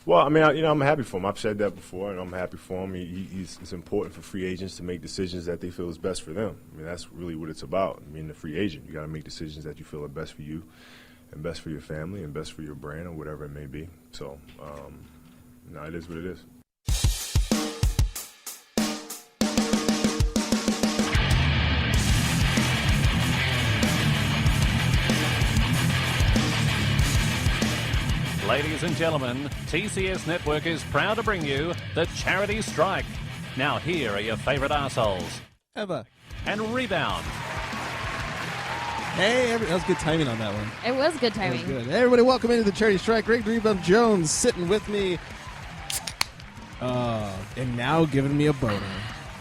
Well, I mean, I'm happy for him. I've said that before, and I'm happy for him. It's important for free agents to make decisions that they feel is best for them. I mean, that's really what it's about. I mean, the free agent, you got to make decisions that you feel are best for you and best for your family and best for your brand or whatever it may be. So, it is what it is. Ladies and gentlemen, TCS Network is proud to bring you the Charity Strike. Now here are your favorite arseholes. Eva. And Rebound. Hey, that was good timing on that one. It was good timing. That was good. Hey, everybody, welcome into the Charity Strike. Greg Rebound Jones sitting with me. And now giving me a boner.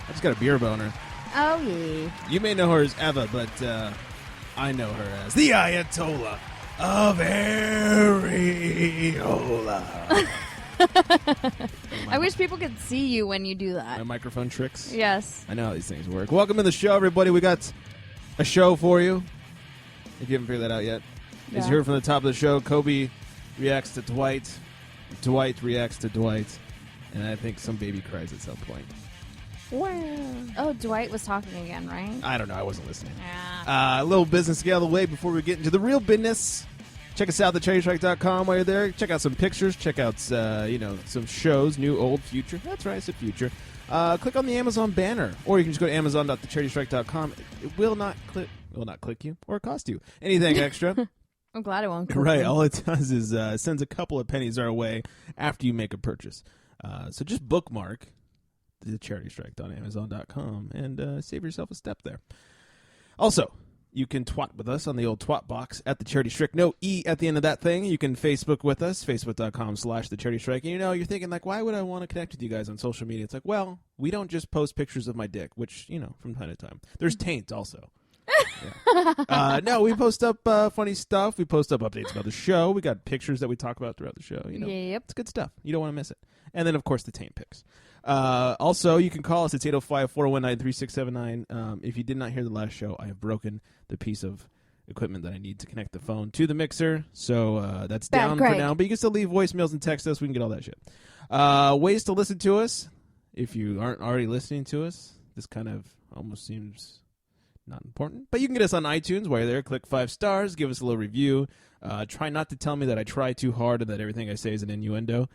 I just got a beer boner. Oh, yeah. You may know her as Eva, but I know her as the Ayatollah of Areola. I wish people could see you when you do that. My microphone tricks. Yes. I know how these things work. Welcome to the show, everybody. We got a show for you. If you haven't figured that out yet. As you heard from the top of the show, Kobe reacts to Dwight. Dwight reacts to Dwight. And I think some baby cries at some point. Wow. Oh, Dwight was talking again, right? I don't know. I wasn't listening. Yeah. A little business to get out of the way before we get into the real business. Check us out at thecharitystrike.com while you're there. Check out some pictures. Check out, some shows, new, old, future. That's right, I said future. Click on the Amazon banner, or you can just go to amazon.thecharitystrike.com. It will not click you or cost you anything extra. I'm glad it won't click Right. me. All it does is sends a couple of pennies our way after you make a purchase. So just bookmark the charitystrike.amazon.com and save yourself a step there. Also, you can twat with us on the old twat box at the Charity Strike. No E at the end of that thing. You can Facebook with us, facebook.com/the Charity Strike. And you're thinking, like, why would I want to connect with you guys on social media? It's like, well, we don't just post pictures of my dick, which, from time to time. There's taint also. Yeah. No, we post up funny stuff. We post up updates about the show. We got pictures that we talk about throughout the show. Yep. It's good stuff. You don't want to miss it. And then, of course, the taint pics. Also, you can call us. It's 805-419-3679. If you did not hear the last show, I have broken the piece of equipment that I need to connect the phone to the mixer. So that's down for now. But you can still leave voicemails and text us. We can get all that shit. Ways to listen to us. If you aren't already listening to us, this kind of almost seems not important. But you can get us on iTunes. While you're there, click 5 stars. Give us a little review. Try not to tell me that I try too hard and that everything I say is an innuendo.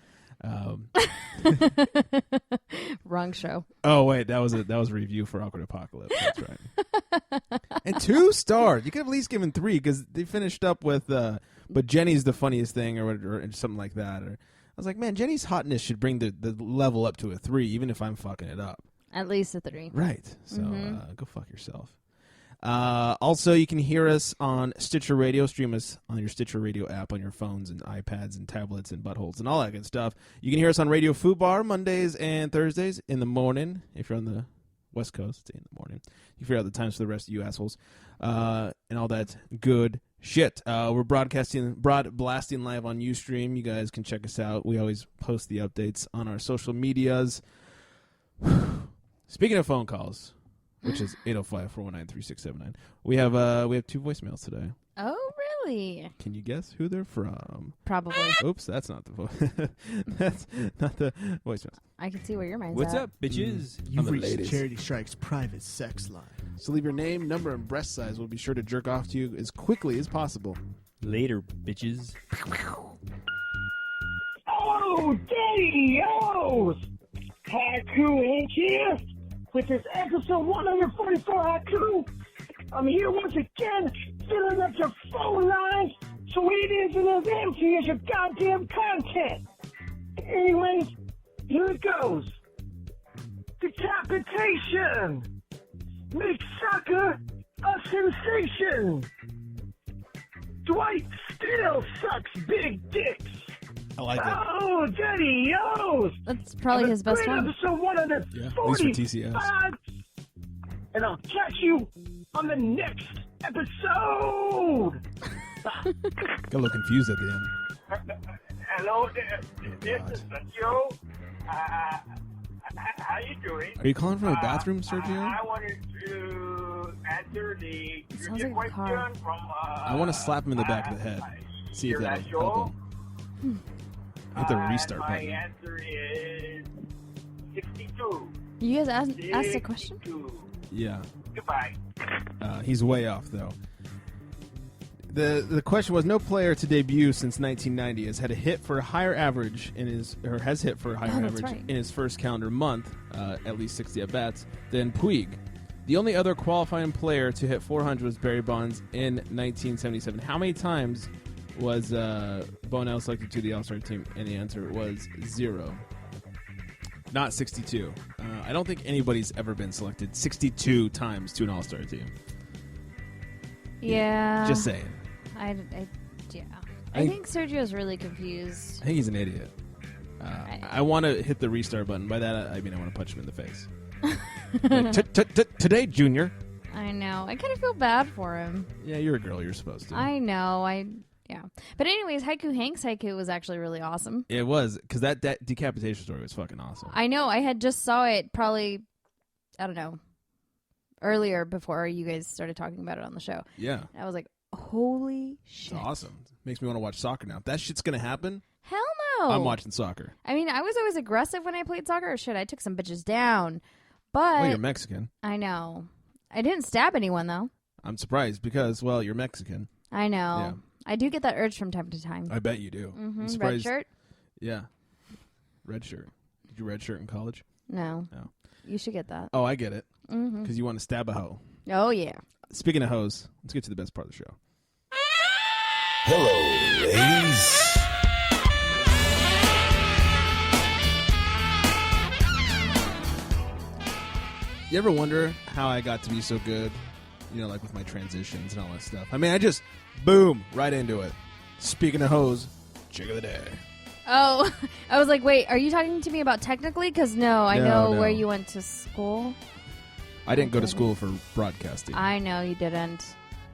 Wrong show. Oh wait, that was a review for Awkward Apocalypse. That's right. And 2 stars. You could have at least given 3 because they finished up with but Jenny's the funniest thing or something like that. Or I was like, man, Jenny's hotness should bring the level up to a 3, even if I'm fucking it up. At least a 3. Right. So go fuck yourself. Also, you can hear us on Stitcher Radio. Stream us on your Stitcher Radio app on your phones and iPads and tablets and buttholes and all that good stuff. You can hear us on Radio Fubar Mondays and Thursdays in the morning. If you're on the West Coast, it's in the morning. You figure out the times for the rest of you assholes and all that good shit. We're blasting live on Ustream. You guys can check us out. We always post the updates on our social medias. Speaking of phone calls, which is 805-419-3679. We have 2 voicemails today. Oh, really? Can you guess who they're from? Probably. Oops, that's not the that's not the voicemail. I can see where your mind's What's at. up, bitches? You've reached Charity Strike's private sex line. So leave your name, number, and breast size. We'll be sure to jerk off to you as quickly as possible. Later, bitches. Oh, daddy-os! Haiku ain't here with this episode 144 Haiku. I'm here once again, filling up your phone lines so it isn't as empty as your goddamn content. Anyways, here it goes. Decapitation makes soccer a sensation. Dwight still sucks big dicks. I like it. Oh, daddy-os! That's probably his best one. Episode 145. And I'll catch you on the next episode. Got a little confused at the end. Hello there. This is Joe. How you doing? Are you calling from a bathroom, Sergio? I wanted to answer the sounds like a car. question from... I want to slap him in the back of the head. See if that'll help him. hit the restart My button. answer is 62. You guys asked a question? 62. Yeah. Goodbye. He's way off, though. The question was, no player to debut since 1990 has hit for a higher average in his average right. in his first calendar month, at least 60 at bats, than Puig. The only other qualifying player to hit 400 was Barry Bonds in 1977. How many times was Bonell selected to the All-Star team? And the answer was 0. Not 62. I don't think anybody's ever been selected 62 times to an All-Star team. Yeah. Just saying. I think Sergio's really confused. I think he's an idiot. I want to hit the restart button. By that, I mean I want to punch him in the face. Like, today, Junior. I know. I kind of feel bad for him. Yeah, you're a girl. You're supposed to. I know. Yeah. But anyways, Hank's haiku was actually really awesome. It was, because that decapitation story was fucking awesome. I know. I had just saw it probably, I don't know, earlier before you guys started talking about it on the show. Yeah. I was like, holy shit. It's awesome. Makes me want to watch soccer now. If that shit's going to happen, Hell no. I'm watching soccer. I mean, I was always aggressive when I played soccer. Shit, I took some bitches down. But Well, you're Mexican. I know. I didn't stab anyone, though. I'm surprised because, well, you're Mexican. I know. Yeah. I do get that urge from time to time. I bet you do. I'm Red surprised. shirt? Yeah. Red shirt. Did you red shirt in college? No. No. You should get that. Oh, I get it. Mm-hmm. Because you want to stab a hoe. Oh, yeah. Speaking of hoes, let's get to the best part of the show. Hello, ladies. You ever wonder how I got to be so good? You know, like with my transitions and all that stuff. I mean, I just, boom, right into it. Speaking of hoes, chick of the day. Oh, I was like, wait, are you talking to me about technically? Because no, I know where you went to school. I didn't go to school for broadcasting. I know you didn't.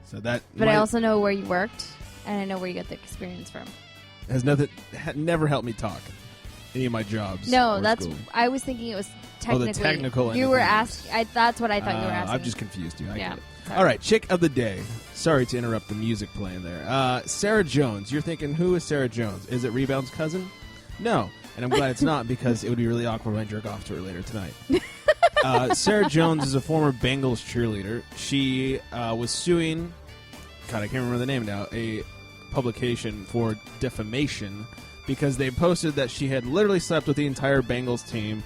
So that But I also know where you worked, and I know where you got the experience from. has never helped me talk. Any of my jobs. No, or that's. school. I was thinking it was technically. the technical end You of were things. asking. That's what I thought you were asking. I've just confused you. I Yeah, get it. sorry. All right, chick of the day. Sorry to interrupt the music playing there. Sarah Jones. You're thinking, who is Sarah Jones? Is it Rebound's cousin? No. And I'm glad it's not, because it would be really awkward when I jerk off to her later tonight. Sarah Jones is a former Bengals cheerleader. She was suing, God, I can't remember the name now, a publication for defamation because they posted that she had literally slept with the entire Bengals team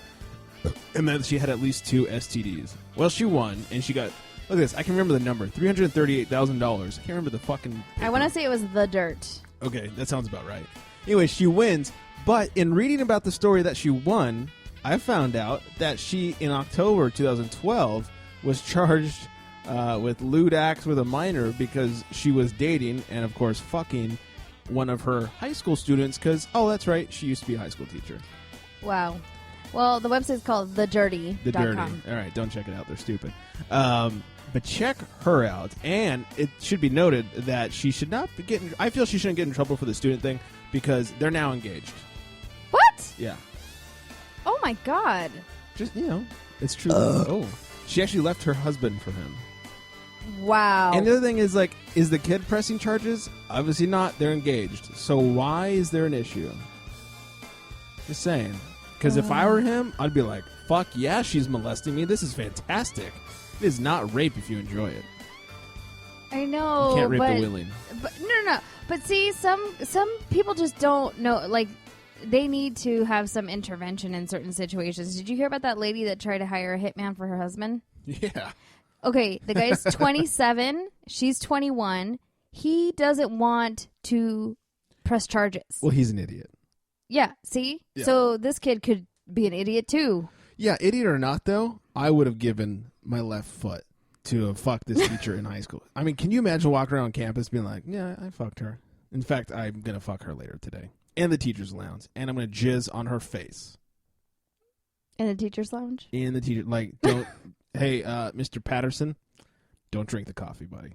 and that she had at least 2 STDs. Well, she won, and she got, look at this, I can remember the number, $338,000. I can't remember the fucking paper. I want to say it was The Dirt. Okay, that sounds about right. Anyway, she wins, but in reading about the story that she won, I found out that she, in October 2012, was charged with lewd acts with a minor because she was dating and, of course, fucking one of her high school students because, oh, that's right, she used to be a high school teacher. Wow. Well, the website's called thedirty.com. The Dirty. All right, don't check it out. They're stupid. But check her out. And it should be noted that she should not be getting... I feel she shouldn't get in trouble for the student thing because they're now engaged. What? Yeah. Oh, my God. Just, you know, it's true. Oh. She actually left her husband for him. Wow. And the other thing is, like, is the kid pressing charges? Obviously not. They're engaged. So why is there an issue? Just saying. Because if I were him, I'd be like, fuck yeah, she's molesting me. This is fantastic. It is not rape if you enjoy it. I know. You can't rape but, the willing. But no. But see, some people just don't know. Like, they need to have some intervention in certain situations. Did you hear about that lady that tried to hire a hitman for her husband? Yeah. Okay, the guy's 27. She's 21. He doesn't want to press charges. Well, he's an idiot. Yeah, see? Yeah. So this kid could be an idiot, too. Yeah, idiot or not, though, I would have given my left foot to fuck this teacher in high school. I mean, can you imagine walking around campus being like, yeah, I fucked her. In fact, I'm going to fuck her later today. In the teacher's lounge. And I'm going to jizz on her face. In the teacher's lounge? In the teacher, like, don't, hey, Mr. Patterson, don't drink the coffee, buddy.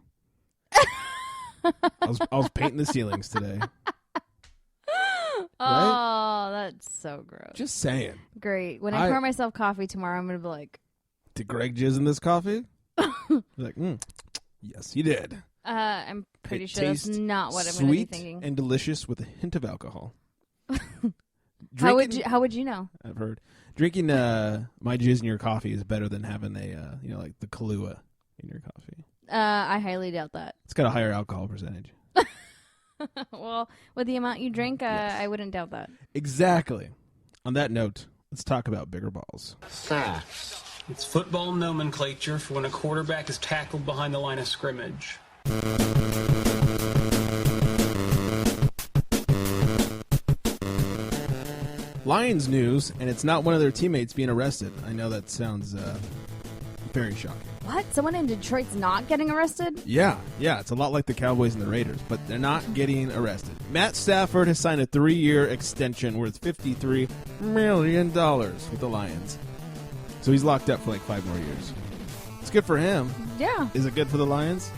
I was painting the ceilings today. Oh, that's so gross. Just saying. Great. When I pour myself coffee tomorrow, I'm going to be like... Did Greg jizz in this coffee? Like, yes, he did. I'm pretty It sure that's tastes not what I'm going to be sweet thinking. and delicious with a hint of alcohol. How would you know? I've heard drinking my jizz in your coffee is better than having a like the Kahlua in your coffee. I highly doubt that. It's got a higher alcohol percentage. Well, with the amount you drink, I wouldn't doubt that. Exactly. On that note, let's talk about bigger balls. It's football nomenclature for when a quarterback is tackled behind the line of scrimmage. Lions news, and it's not one of their teammates being arrested. I know that sounds very shocking. What? Someone in Detroit's not getting arrested? Yeah, it's a lot like the Cowboys and the Raiders, but they're not getting arrested. Matt Stafford has signed a 3-year extension worth $53 million with the Lions. So he's locked up for like 5 more years. It's good for him. Yeah. Is it good for the Lions?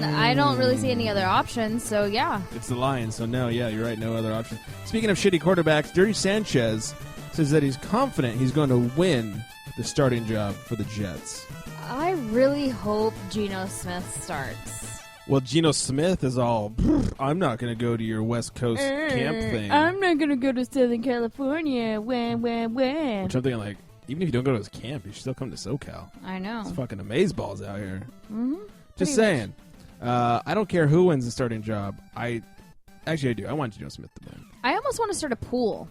I don't really see any other options, so yeah. It's the Lions, so no, yeah, you're right, no other option. Speaking of shitty quarterbacks, Dirty Sanchez says that he's confident he's going to win the starting job for the Jets. I really hope Geno Smith starts. Well, Geno Smith is all, I'm not going to go to your West Coast camp thing. I'm not going to go to Southern California. When. Which I'm thinking, like, even if you don't go to his camp, you should still come to SoCal. I know. It's fucking amazeballs out here. Mm-hmm. Just saying. I don't care who wins the starting job. Actually, I do. I want Geno Smith to win. I almost want to start a pool.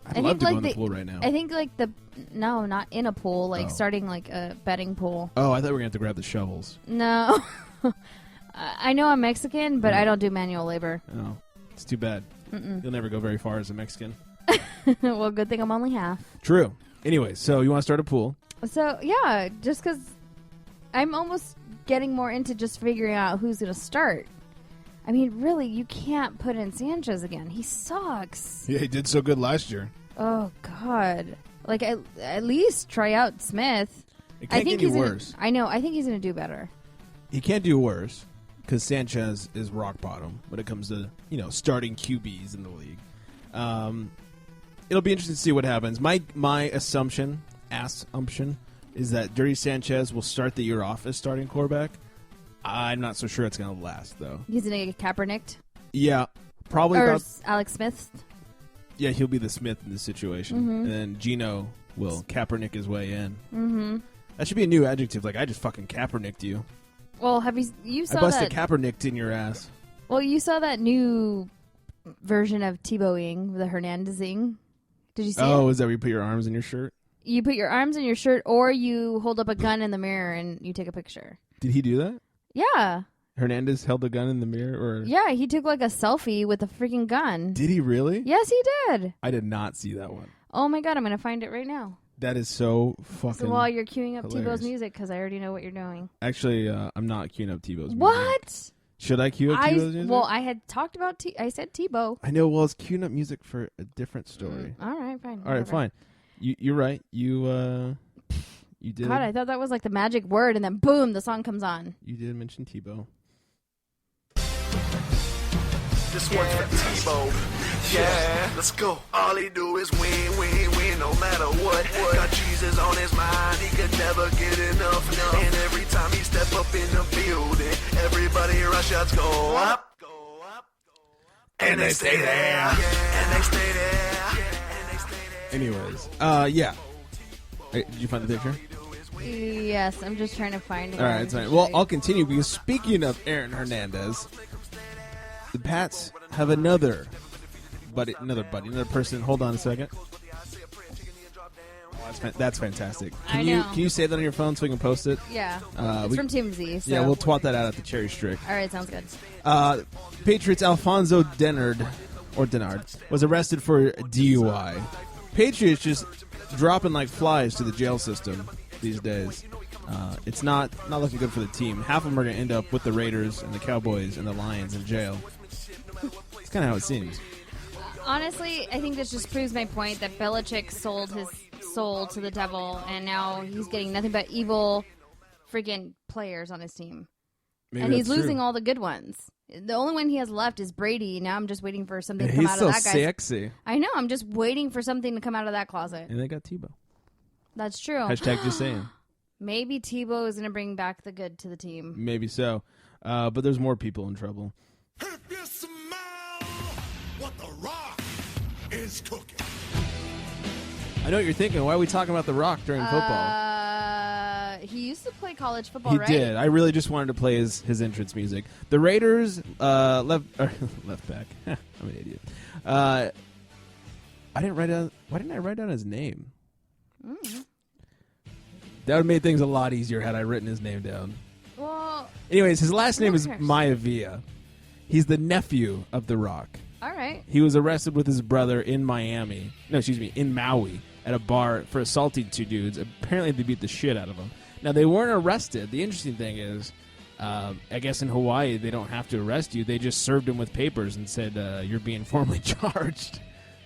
I'd love to go in the pool right now. I think no, not in a pool, starting like a betting pool. Oh, I thought we were going to have to grab the shovels. No. I know I'm Mexican, but I don't do manual labor. Oh, it's too bad. You'll never go very far as a Mexican. Well, good thing I'm only half. True. Anyway, so you want to start a pool? So, yeah, just because I'm almost getting more into just figuring out who's going to start. I mean, really, you can't put in Sanchez again. He sucks. Yeah, he did so good last year. Oh, God. Like, at least try out Smith. It can't get any worse. I know. I think he's going to do better. He can't do worse because Sanchez is rock bottom when it comes to, starting QBs in the league. It'll be interesting to see what happens. My assumption is that Dirty Sanchez will start the year off as starting quarterback. I'm not so sure it's going to last, though. He's going to get Kaepernicked? Yeah, probably or about... Alex Smith? Yeah, he'll be the Smith in this situation. Mm-hmm. And then Geno will Kaepernick his way in. Mm-hmm. That should be a new adjective. Like, I just fucking Kaepernicked you. Well, you saw I busted Kaepernicked in your ass. Well, you saw that new version of Tebowing, the Hernandezing. Did you see it? Oh, is that where you put your arms in your shirt? You put your arms in your shirt, or you hold up a gun in the mirror and you take a picture. Did he do that? Yeah. Hernandez held a gun in the mirror? Or Yeah, he took like a selfie with a freaking gun. Did he really? Yes, he did. I did not see that one. Oh my God, I'm going to find it right now. That is so fucking So while you're queuing up hilarious. Tebow's music, because I already know what you're doing. Actually, I'm not queuing up Tebow's music. What? Should I queue up Tebow's music? Well, I had talked about I said Tebow. I know. Well, it's queuing up music for a different story. All right, fine. All right, fine. You're right. You did. God, I thought that was like the magic word, and then boom, the song comes on. You did mention Tebow. This one's for Tebow. Yeah, let's go. All he do is win, win, win, no matter what. Got Jesus on his mind, he could never get enough. And every time he step up in the building, everybody rush shots go up. And they stay there. And they stay there. Anyways, yeah. Hey, did you find the picture? Yes, I'm just trying to find it. All right, it's fine. Well, I'll continue because speaking of Aaron Hernandez, the Pats have another person. Hold on a second. Oh, that's fantastic. Can you say that on your phone so we can post it? Yeah. It's from TMZ. So. Yeah, we'll twat that out at the Cherry Strick. All right, sounds good. Patriots Alfonso Denard was arrested for DUI. Patriots just dropping like flies to the jail system these days. It's not looking good for the team. Half of them are going to end up with the Raiders and the Cowboys and the Lions in jail. It's kind of how it seems. Honestly, I think this just proves my point that Belichick sold his soul to the devil, and now he's getting nothing but evil freaking players on his team. Maybe and he's losing true. all the good ones. The only one he has left is Brady. Now I'm just waiting for something to come He's out so of that guy. sexy. I know. I'm just waiting for something to come out of that closet. And they got Tebow. That's true. Hashtag just saying. Maybe Tebow is going to bring back the good to the team. Maybe so. But there's more people in trouble. If you smell what the Rock is cooking. I know what you're thinking. Why are we talking about The Rock during football? He used to play college football, He right? did. I really just wanted to play his entrance music. The Raiders left back. I'm an idiot. I didn't write down. Why didn't I write down his name? That would have made things a lot easier had I written his name down. Well, anyways, his last name is cares? Maivia. He's the nephew of The Rock. all right. He was arrested with his brother in in Maui at a bar for assaulting two dudes. Apparently, they beat the shit out of him. Now, they weren't arrested. The interesting thing is, I guess in Hawaii, they don't have to arrest you. They just served him with papers and said, you're being formally charged.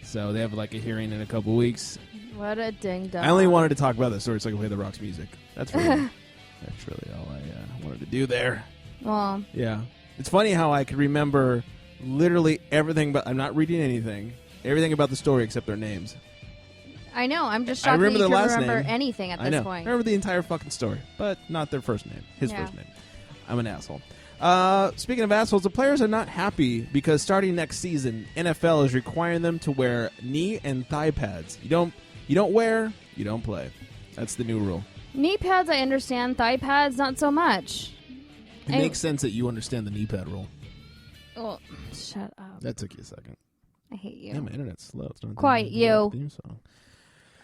So they have like a hearing in a couple weeks. What a ding dong. I only wanted to talk about this story so I can play The Rock's music. That's really all I wanted to do there. Well, yeah. It's funny how I could remember literally everything, but I'm not reading anything. Everything about the story except their names. I know. I'm just I shocked that remember you their can last remember name. anything at I this know. point. I remember the entire fucking story, but not their first name. His Yeah. first name. I'm an asshole. Speaking of assholes, the players are not happy because starting next season, NFL is requiring them to wear knee and thigh pads. You don't wear, you don't play. That's the new rule. Knee pads, I understand. Thigh pads, not so much. It makes sense that you understand the knee pad rule. Oh, shut up. That took you a second. I hate you. Yeah, my internet's slow. It's not Quite doing you. the theme song.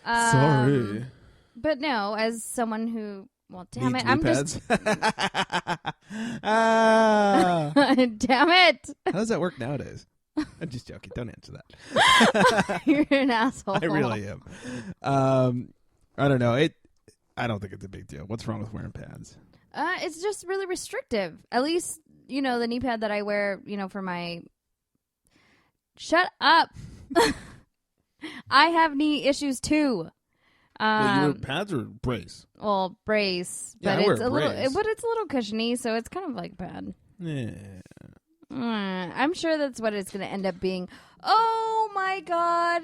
Sorry. But no, as someone who, well, damn Needs it, I'm knee just. Ah. Damn it! How does that work nowadays? I'm just joking. Don't answer that. You're an asshole. I really am. I don't know. I don't think it's a big deal. What's wrong with wearing pads? It's just really restrictive. At least, the knee pad that I wear, for my. Shut up. I have knee issues too. Well, you wear pads or brace? Well, brace, Yeah, but I wear it's a brace. little, it's a little cushiony, so it's kind of like bad. Yeah. I'm sure that's what it's going to end up being. Oh my god!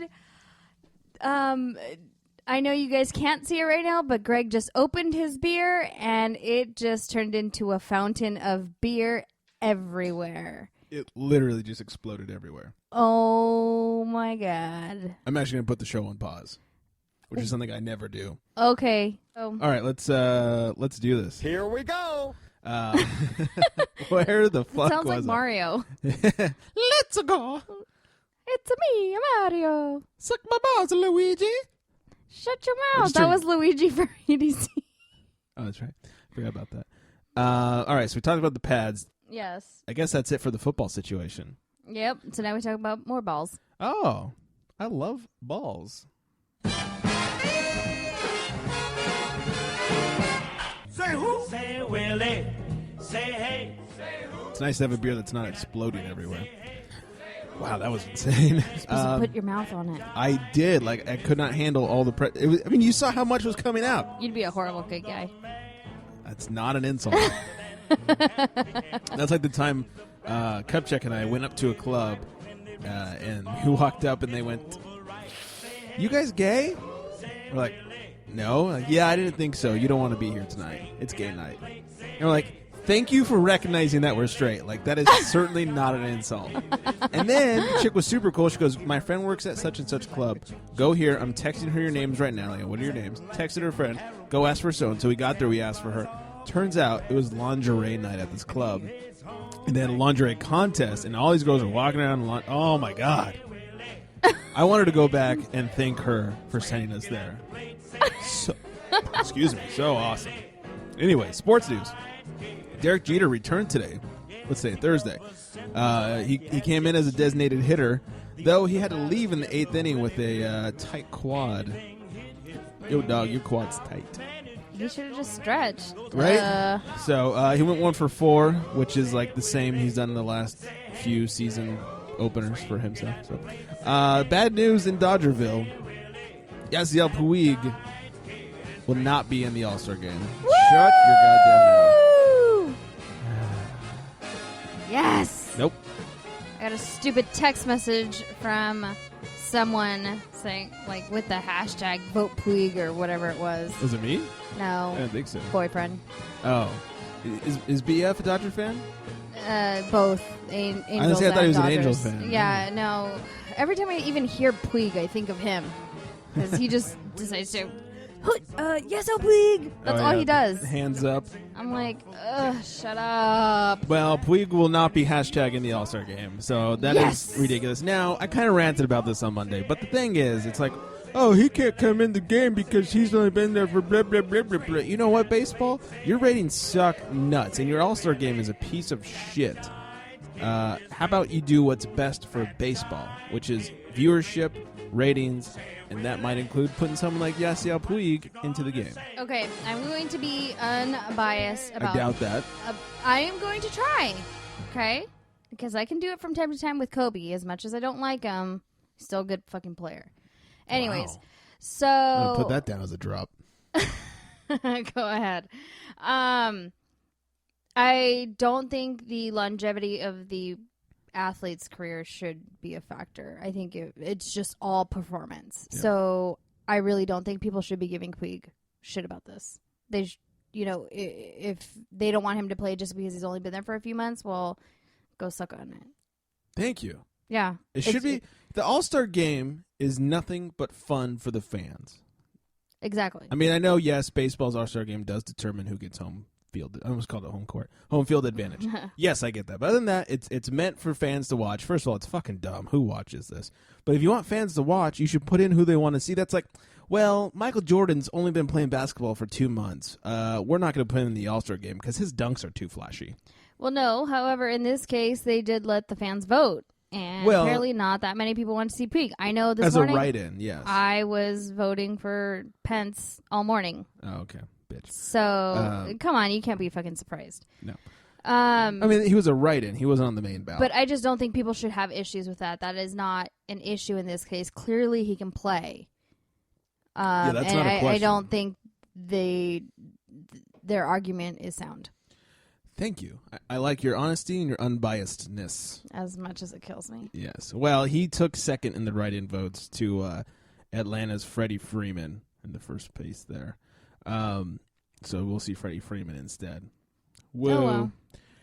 I know you guys can't see it right now, but Greg just opened his beer, and it just turned into a fountain of beer everywhere. It literally just exploded everywhere. Oh my god! I'm actually gonna put the show on pause, which is something I never do. Okay. All right, let's do this. Here we go. Where the fuck Sounds was like I? Mario. Let's go. It's me, Mario. Suck my balls, Luigi. Shut your mouth. Just That turn- was Luigi for EDC. Oh, that's right. Forgot about that. All right, so we talked about the pads. Yes. I guess that's it for the football situation. Yep. So now we talk about more balls. Oh, I love balls. Say who? Say Willie. Say hey. It's nice to have a beer that's not exploding everywhere. Wow, that was insane. You're supposed to put your mouth on it. I did. Like, I could not handle all the you saw how much was coming out. You'd be a horrible good guy. That's not an insult. That's like the time Kupchak and I went up to a club, and we walked up and they went, "You guys gay?" We're like, "No." Like, "Yeah, I didn't think so. You don't want to be here tonight. It's gay night." And we're like, "Thank you for recognizing that we're straight. Like, that is certainly not an insult." And then the chick was super cool. She goes, "My friend works at such and such club. Go here. I'm texting her your names right now." Like, "What are your names?" Texted her friend. "Go ask for so and so." We got there. We asked for her. Turns out it was lingerie night at this club. And they had a lingerie contest, and all these girls are walking around. Oh, my God. I wanted to go back and thank her for sending us there. So, excuse me. So awesome. Anyway, sports news. Derek Jeter returned today. Let's say Thursday. He came in as a designated hitter, though he had to leave in the 8th inning with a tight quad. Yo, dog, your quad's tight. You should have just stretched. Right? So he went 1 for 4, which is like the same he's done in the last few season openers for himself. So, bad news in Dodgerville. Yasiel Puig will not be in the All-Star game. Woo! Shut your goddamn mouth. Yes. Nope. I got a stupid text message from someone saying, like, with the hashtag vote Puig or whatever it was. Was it me? No. I don't think so. Boyfriend. Oh. Is BF a Dodger fan? Both. Angels I thought he was and an Angels Dodgers. fan. Yeah, no. every time I even hear Puig, I think of him because he just decides to. Yes, oh Puig. That's all he does. Hands up. I'm like, ugh, shut up. Well, Puig will not be hashtag in the All-Star game, so that is ridiculous. Now, I kind of ranted about this on Monday, but the thing is, it's like, oh, he can't come in the game because he's only been there for blah, blah, blah, blah, blah. You know what, baseball? Your ratings suck nuts, and your All-Star game is a piece of shit. How about you do what's best for baseball, which is viewership, ratings, and that might include putting someone like Yasiel Puig into the game. Okay, I'm going to be unbiased about. I doubt that. I am going to try. Okay, because I can do it from time to time with Kobe. As much as I don't like him, he's still a good fucking player. Anyways, Wow. so I'm gonna put that down as a drop. Go ahead. I don't think the longevity of the athlete's career should be a factor. I think it's just all performance. Yeah. So I really don't think people should be giving Puig shit about this. They, if they don't want him to play just because he's only been there for a few months, well, go suck on it. Thank you. Yeah. It should be. The All-Star game is nothing but fun for the fans. Exactly. I mean, I know, yes, baseball's All-Star game does determine who gets home field. I almost called it home field advantage. Yes, I get that. But other than that, it's meant for fans to watch. First of all, it's fucking dumb. Who watches this? But if you want fans to watch, you should put in who they want to see. That's like, well, Michael Jordan's only been playing basketball for 2 months. We're not going to put him in the All-Star game because his dunks are too flashy. Well, no. However, in this case, they did let the fans vote. And apparently not that many people want to see Puig. I know this morning. As a write-in, yes. I was voting for Pence all morning. Oh, okay. Bitch. So, come on. You can't be fucking surprised. No. I mean, he was a write-in. He wasn't on the main ballot. But I just don't think people should have issues with that. That is not an issue in this case. Clearly, he can play. That's and not a question. I don't think their argument is sound. Thank you. I like your honesty and your unbiasedness. As much as it kills me. Yes. Well, he took second in the write-in votes to Atlanta's Freddie Freeman in the first place there. So we'll see Freddie Freeman instead. Whoa. Oh, well.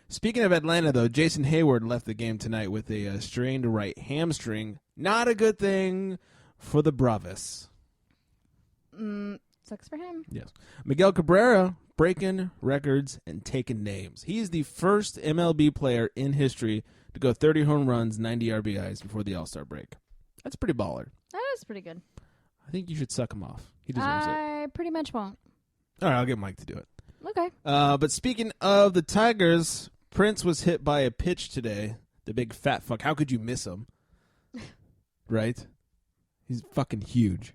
Speaking of Atlanta, though, Jason Hayward left the game tonight with a strained right hamstring. Not a good thing for the Bravis. Sucks for him. Yes. Miguel Cabrera breaking records and taking names. He's the first MLB player in history to go 30 home runs, 90 RBIs before the All-Star break. That's pretty baller. That is pretty good. I think you should suck him off. He deserves it. I pretty much won't. All right, I'll get Mike to do it. Okay. But speaking of the Tigers, Prince was hit by a pitch today. The big fat fuck. How could you miss him? Right? He's fucking huge.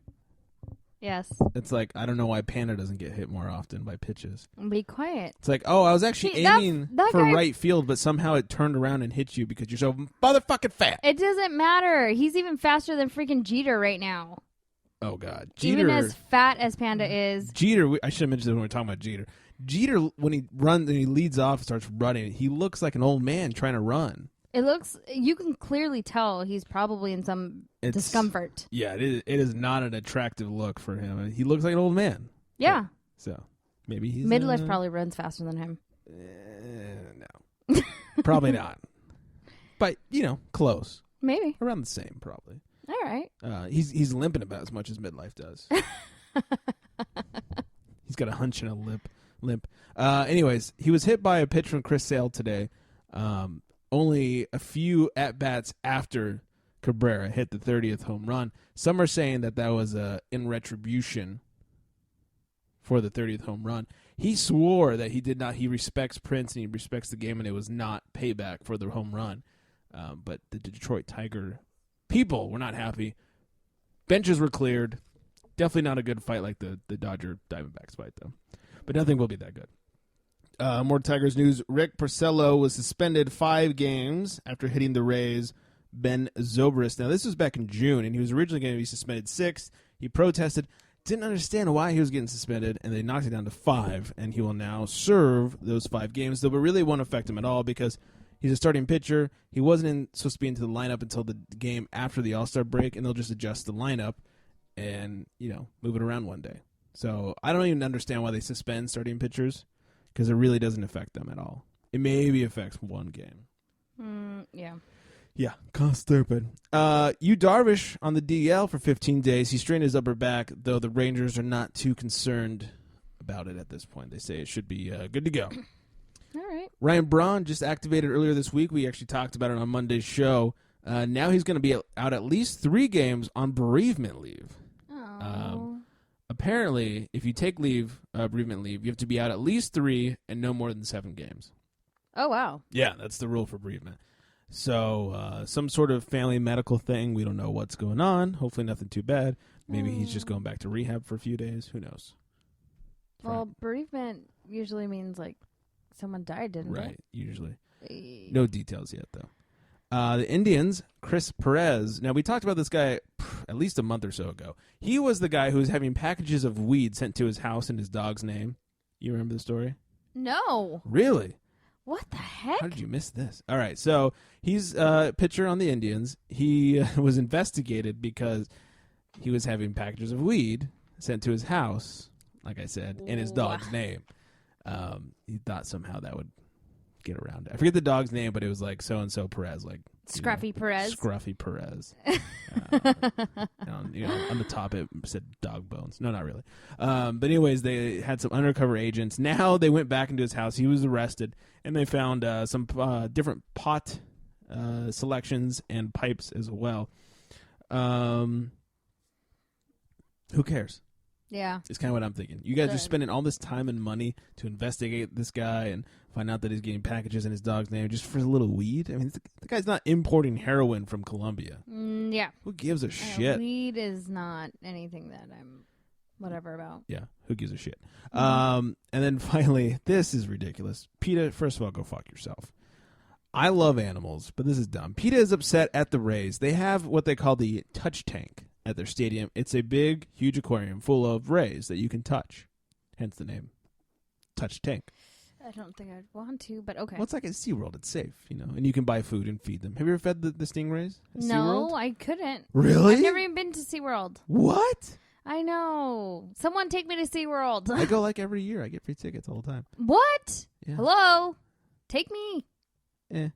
Yes. It's like, I don't know why Panda doesn't get hit more often by pitches. Be quiet. It's like, oh, I was actually aiming for right field, but somehow it turned around and hit you because you're so motherfucking fat. It doesn't matter. He's even faster than freaking Jeter right now. Oh, God. Jeter, even as fat as Panda is. Jeter, I should have mentioned this when we were talking about Jeter. Jeter, when he runs and he leads off and starts running, he looks like an old man trying to run. You can clearly tell he's probably in some discomfort. Yeah, it is not an attractive look for him. He looks like an old man. Yeah. So maybe he's midlife probably runs faster than him. No, probably not. But close. Maybe around the same, probably. All right. He's limping about as much as midlife does. He's got a hunch and a limp. Anyways, he was hit by a pitch from Chris Sale today. Only a few at-bats after Cabrera hit the 30th home run. Some are saying that was in retribution for the 30th home run. He swore that he did not. He respects Prince and he respects the game, and it was not payback for the home run. But the Detroit Tiger people were not happy. Benches were cleared. Definitely not a good fight like the Dodger Diamondbacks fight, though. But nothing will be that good. More Tigers news. Rick Porcello was suspended 5 games after hitting the Rays' Ben Zobrist. Now, this was back in June, and he was originally going to be suspended 6. He protested, didn't understand why he was getting suspended, and they knocked it down to 5, and he will now serve those 5 games, though it really won't affect him at all because he's a starting pitcher. He wasn't supposed to be into the lineup until the game after the All-Star break, and they'll just adjust the lineup and, move it around one day. So I don't even understand why they suspend starting pitchers, because it really doesn't affect them at all. It maybe affects one game. Yeah. Yeah, kind of stupid. Yu Darvish on the DL for 15 days. He strained his upper back, though the Rangers are not too concerned about it at this point. They say it should be good to go. All right. Ryan Braun just activated earlier this week. We actually talked about it on Monday's show. Now he's going to be out at least 3 games on bereavement leave. Oh. Apparently, if you take bereavement leave, you have to be out at least 3 and no more than 7 games. Oh, wow. Yeah, that's the rule for bereavement. So some sort of family medical thing. We don't know what's going on. Hopefully nothing too bad. Maybe he's just going back to rehab for a few days. Who knows? Well, bereavement usually means like someone died, didn't it? Right, usually. No details yet, though. The Indians, Chris Perez. Now, we talked about this guy at least a month or so ago. He was the guy who was having packages of weed sent to his house in his dog's name. You remember the story? No. Really? What the heck? How did you miss this? All right, so he's a pitcher on the Indians. He was investigated because he was having packages of weed sent to his house, like I said, in his dog's name. He thought somehow that would get around it. I forget the dog's name, but it was like so-and-so Perez. Like Scruffy Perez? Scruffy Perez. On the top it said dog bones. No, not really. But anyways, they had some undercover agents. Now they went back into his house. He was arrested, and they found some different pot selections and pipes as well. Who cares? Yeah. It's kind of what I'm thinking. You guys are spending all this time and money to investigate this guy and find out that he's getting packages in his dog's name just for a little weed? I mean, the guy's not importing heroin from Colombia. Yeah. Who gives a shit? Weed is not anything that I'm whatever about. Yeah, who gives a shit? And then finally, this is ridiculous. PETA, first of all, go fuck yourself. I love animals, but this is dumb. PETA is upset at the Rays. They have what they call the touch tank at their stadium. It's a big, huge aquarium full of rays that you can touch. Hence the name, Touch Tank. I don't think I'd want to, but okay. Well, it's like at SeaWorld. It's safe, and you can buy food and feed them. Have you ever fed the stingrays at No, SeaWorld? I couldn't. Really? I've never even been to SeaWorld. What? I know. Someone take me to SeaWorld. I go like every year. I get free tickets all the time. What? Yeah. Hello? Take me.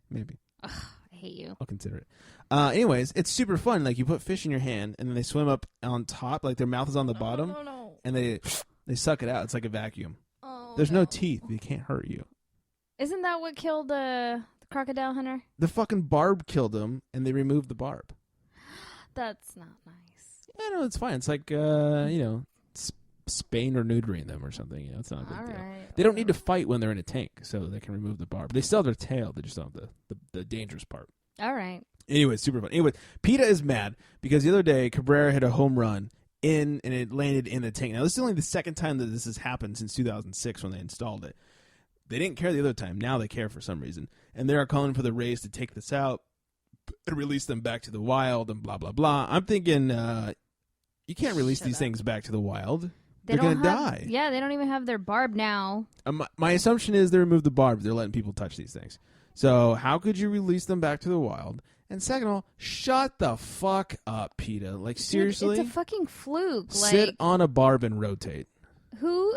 Maybe. Ugh, I hate you. I'll consider it. Anyways, it's super fun. Like, you put fish in your hand, and then they swim up on top. Like, their mouth is on the bottom. No. And they suck it out. It's like a vacuum. Oh, There's no teeth. They can't hurt you. Isn't that what killed the crocodile hunter? The fucking barb killed him, and they removed the barb. That's not nice. Yeah, no, it's fine. It's like, Spain or neutering them or something. It's not a big deal. Right. They don't need to fight when they're in a tank, so they can remove the barb. They still have their tail. They just don't have the dangerous part. All right. Anyway, super fun. Anyway, PETA is mad because the other day Cabrera hit a home run and it landed in the tank. Now, this is only the second time that this has happened since 2006 when they installed it. They didn't care the other time. Now they care for some reason. And they are calling for the Rays to take this out and release them back to the wild and blah, blah, blah. I'm thinking you can't release these things back to the wild. They're going to die. Yeah, they don't even have their barb now. My assumption is they removed the barb. They're letting people touch these things. So how could you release them back to the wild? And second of all, shut the fuck up, PETA. Like, seriously? Dude, it's a fucking fluke. Sit on a barb and rotate. Who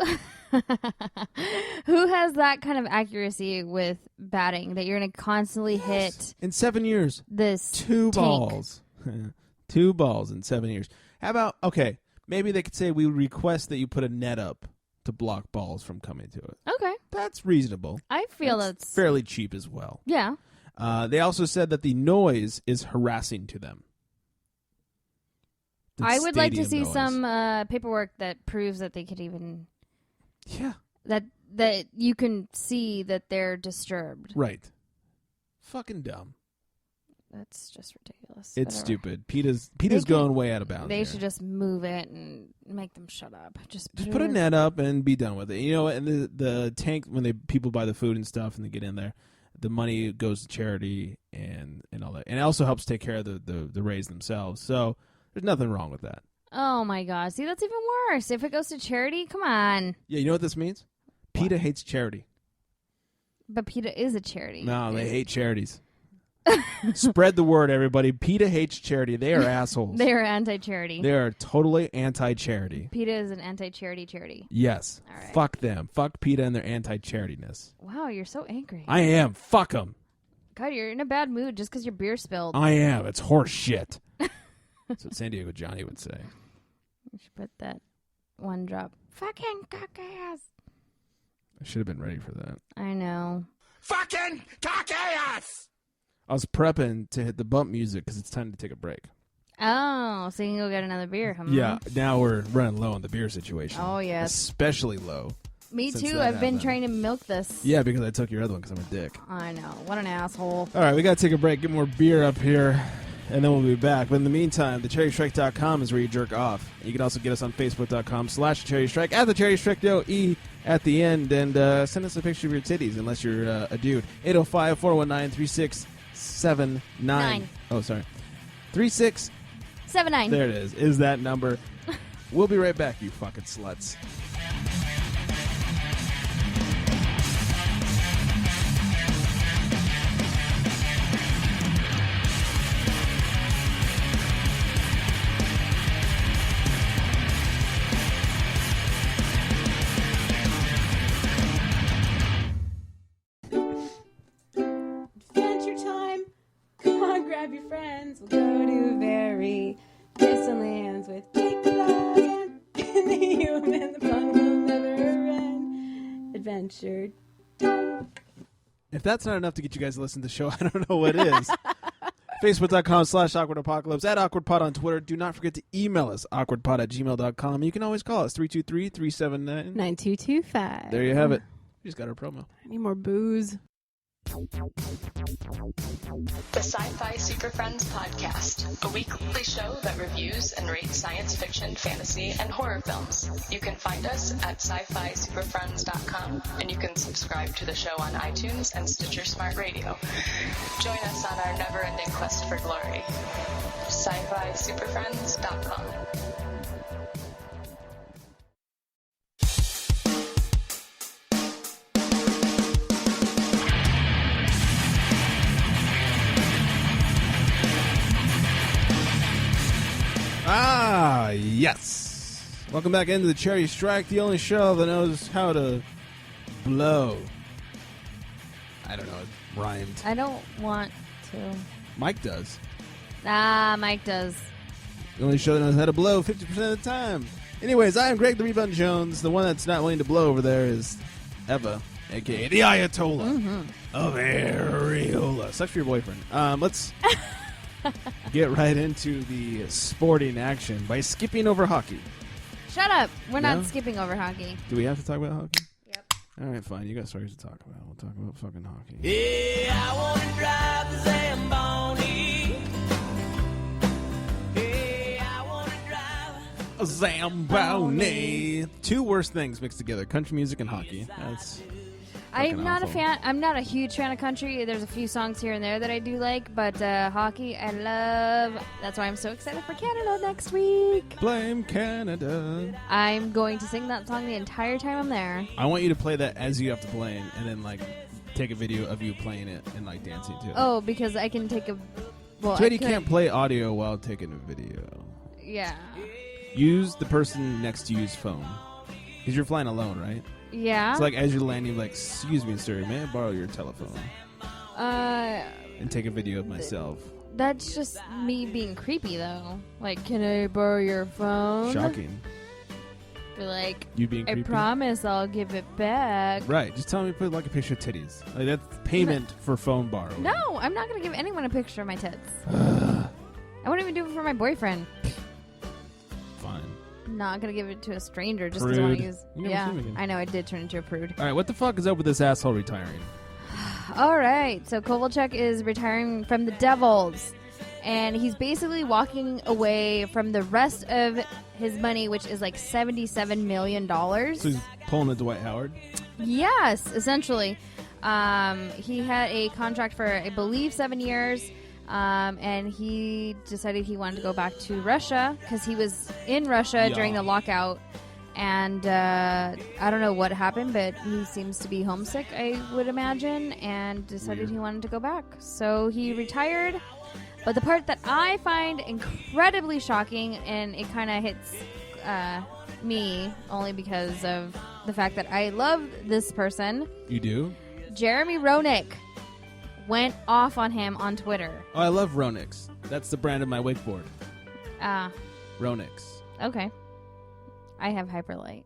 has that kind of accuracy with batting that you're going to constantly hit? In 7 years. This 2 tank. balls. 2 balls in 7 years. How about, okay, maybe they could say we request that you put a net up to block balls from coming to it. Okay. That's reasonable. I feel that's fairly cheap as well. Yeah. They also said that the noise is harassing to them. I would like to see noise. some paperwork that proves that they could even... Yeah. That you can see that they're disturbed. Right. Fucking dumb. That's just ridiculous. It's Whatever. stupid. PETA's going way out of bounds. They should just move it and make them shut up. Just put a net up and be done with it. You know, and the tank, when people buy the food and stuff and they get in there, the money goes to charity and all that. And it also helps take care of the Rays themselves. So there's nothing wrong with that. Oh my God. See, that's even worse. If it goes to charity, come on. Yeah, you know what this means? PETA hates charity. But PETA is a charity. No, they hate charities. Spread the word, everybody. PETA hates charity. They are assholes. They are anti-charity. They are totally anti-charity. PETA is an anti-charity charity. Yes. All right. Fuck them. Fuck PETA and their anti-charityness. Wow, you're so angry. I am. Fuck them. God, you're in a bad mood just because your beer spilled. I am. It's horse shit. That's what San Diego Johnny would say. You should put that one drop. Fucking cock ass. I should have been ready for that. I know. Fucking cock ass! I was prepping to hit the bump music because it's time to take a break. Oh, so you can go get another beer, huh? Yeah, now we're running low on the beer situation. Oh, yes. Especially low. Me since too. that I've been happened. trying to milk this. Yeah, because I took your other one because I'm a dick. I know. What an asshole. All right, we got to take a break, get more beer up here, and then we'll be back. But in the meantime, thecherrystrike.com is where you jerk off. You can also get us on facebook.com/cherrystrike, at the cherrystrike, E at the end, and send us a picture of your titties, unless you're a dude. 805-419-3679. Oh, sorry. 3679. There it is that number. We'll be right back, you fucking sluts. Adventure time. Come on, grab your friends. We'll go to very distant lands with big blood and the human. The fun will never end. Adventure. If that's not enough to get you guys to listen to the show, I don't know what is. Facebook.com/AwkwardApocalypse, at AwkwardPod on Twitter. Do not forget to email us, awkwardpod@gmail.com. You can always call us, 323-379. 9225. There you have it. We just got our promo. I need more booze. The Sci-Fi Super Friends Podcast, a weekly show that reviews and rates science fiction, fantasy, and horror films. You can find us at sci-fi-superfriends.com, and you can subscribe to the show on iTunes and Stitcher Smart Radio. Join us on our never-ending quest for glory. sci-fi-superfriends.com. Ah, yes. Welcome back into the Cherry Strike, the only show that knows how to blow. I don't know, it rhymed. I don't want to. Mike does. Mike does. The only show that knows how to blow 50% of the time. Anyways, I am Greg the Rebound Jones. The one that's not willing to blow over there is Eva, a.k.a. the Ayatollah of Areola. Sucks for your boyfriend. Let's get right into the sporting action by skipping over hockey. Shut up. We're No? not skipping over hockey. Do we have to talk about hockey? Yep. All right, fine. You got stories to talk about. We'll talk about fucking hockey. Yeah, I want to drive the Zamboni. Yeah, I want to drive A Zamboni. Two worst things mixed together: country music and hockey. That's. I'm not awful. a fan. I'm not a huge fan of country. There's a few songs here and there that I do like, but hockey I love. That's why I'm so excited for Canada next week. Blame Canada. I'm going to sing that song the entire time I'm there. I want you to play that as you have to play it, and then like take a video of you playing it and like dancing to it. Oh, because I can take a. Well, So I you can't play audio while taking a video. Yeah. Use the person next to you's phone. Because you're flying alone, right? Yeah. It's like as you're landing, like, excuse me, sir, may I borrow your telephone? And take a video of myself. That's just me being creepy, though. Like, can I borrow your phone? Shocking. Be like, You being I creepy? promise I'll give it back. Right. Just tell me to put like a picture of titties. Like that's payment for phone borrow. No, I'm not going to give anyone a picture of my tits. I won't even do it for my boyfriend. Fine. Not going to give it to a stranger just because I want to Prude. use. You never Yeah, see him again. I know. I did turn into a prude. All right. What the fuck is up with this asshole retiring? All right. So Kovalchuk is retiring from the Devils. And he's basically walking away from the rest of his money, which is like $77 million. So he's pulling a Dwight Howard. Yes, essentially. He had a contract for, I believe, 7 years. And he decided he wanted to go back to Russia because he was in Russia during the lockout. And I don't know what happened, but he seems to be homesick, I would imagine, and decided he wanted to go back. So he retired. But the part that I find incredibly shocking, and it kind of hits me only because of the fact that I love this person. You do? Jeremy Roenick went off on him on Twitter. Oh, I love Ronix. That's the brand of my wakeboard. Ronix. Okay. I have Hyperlight.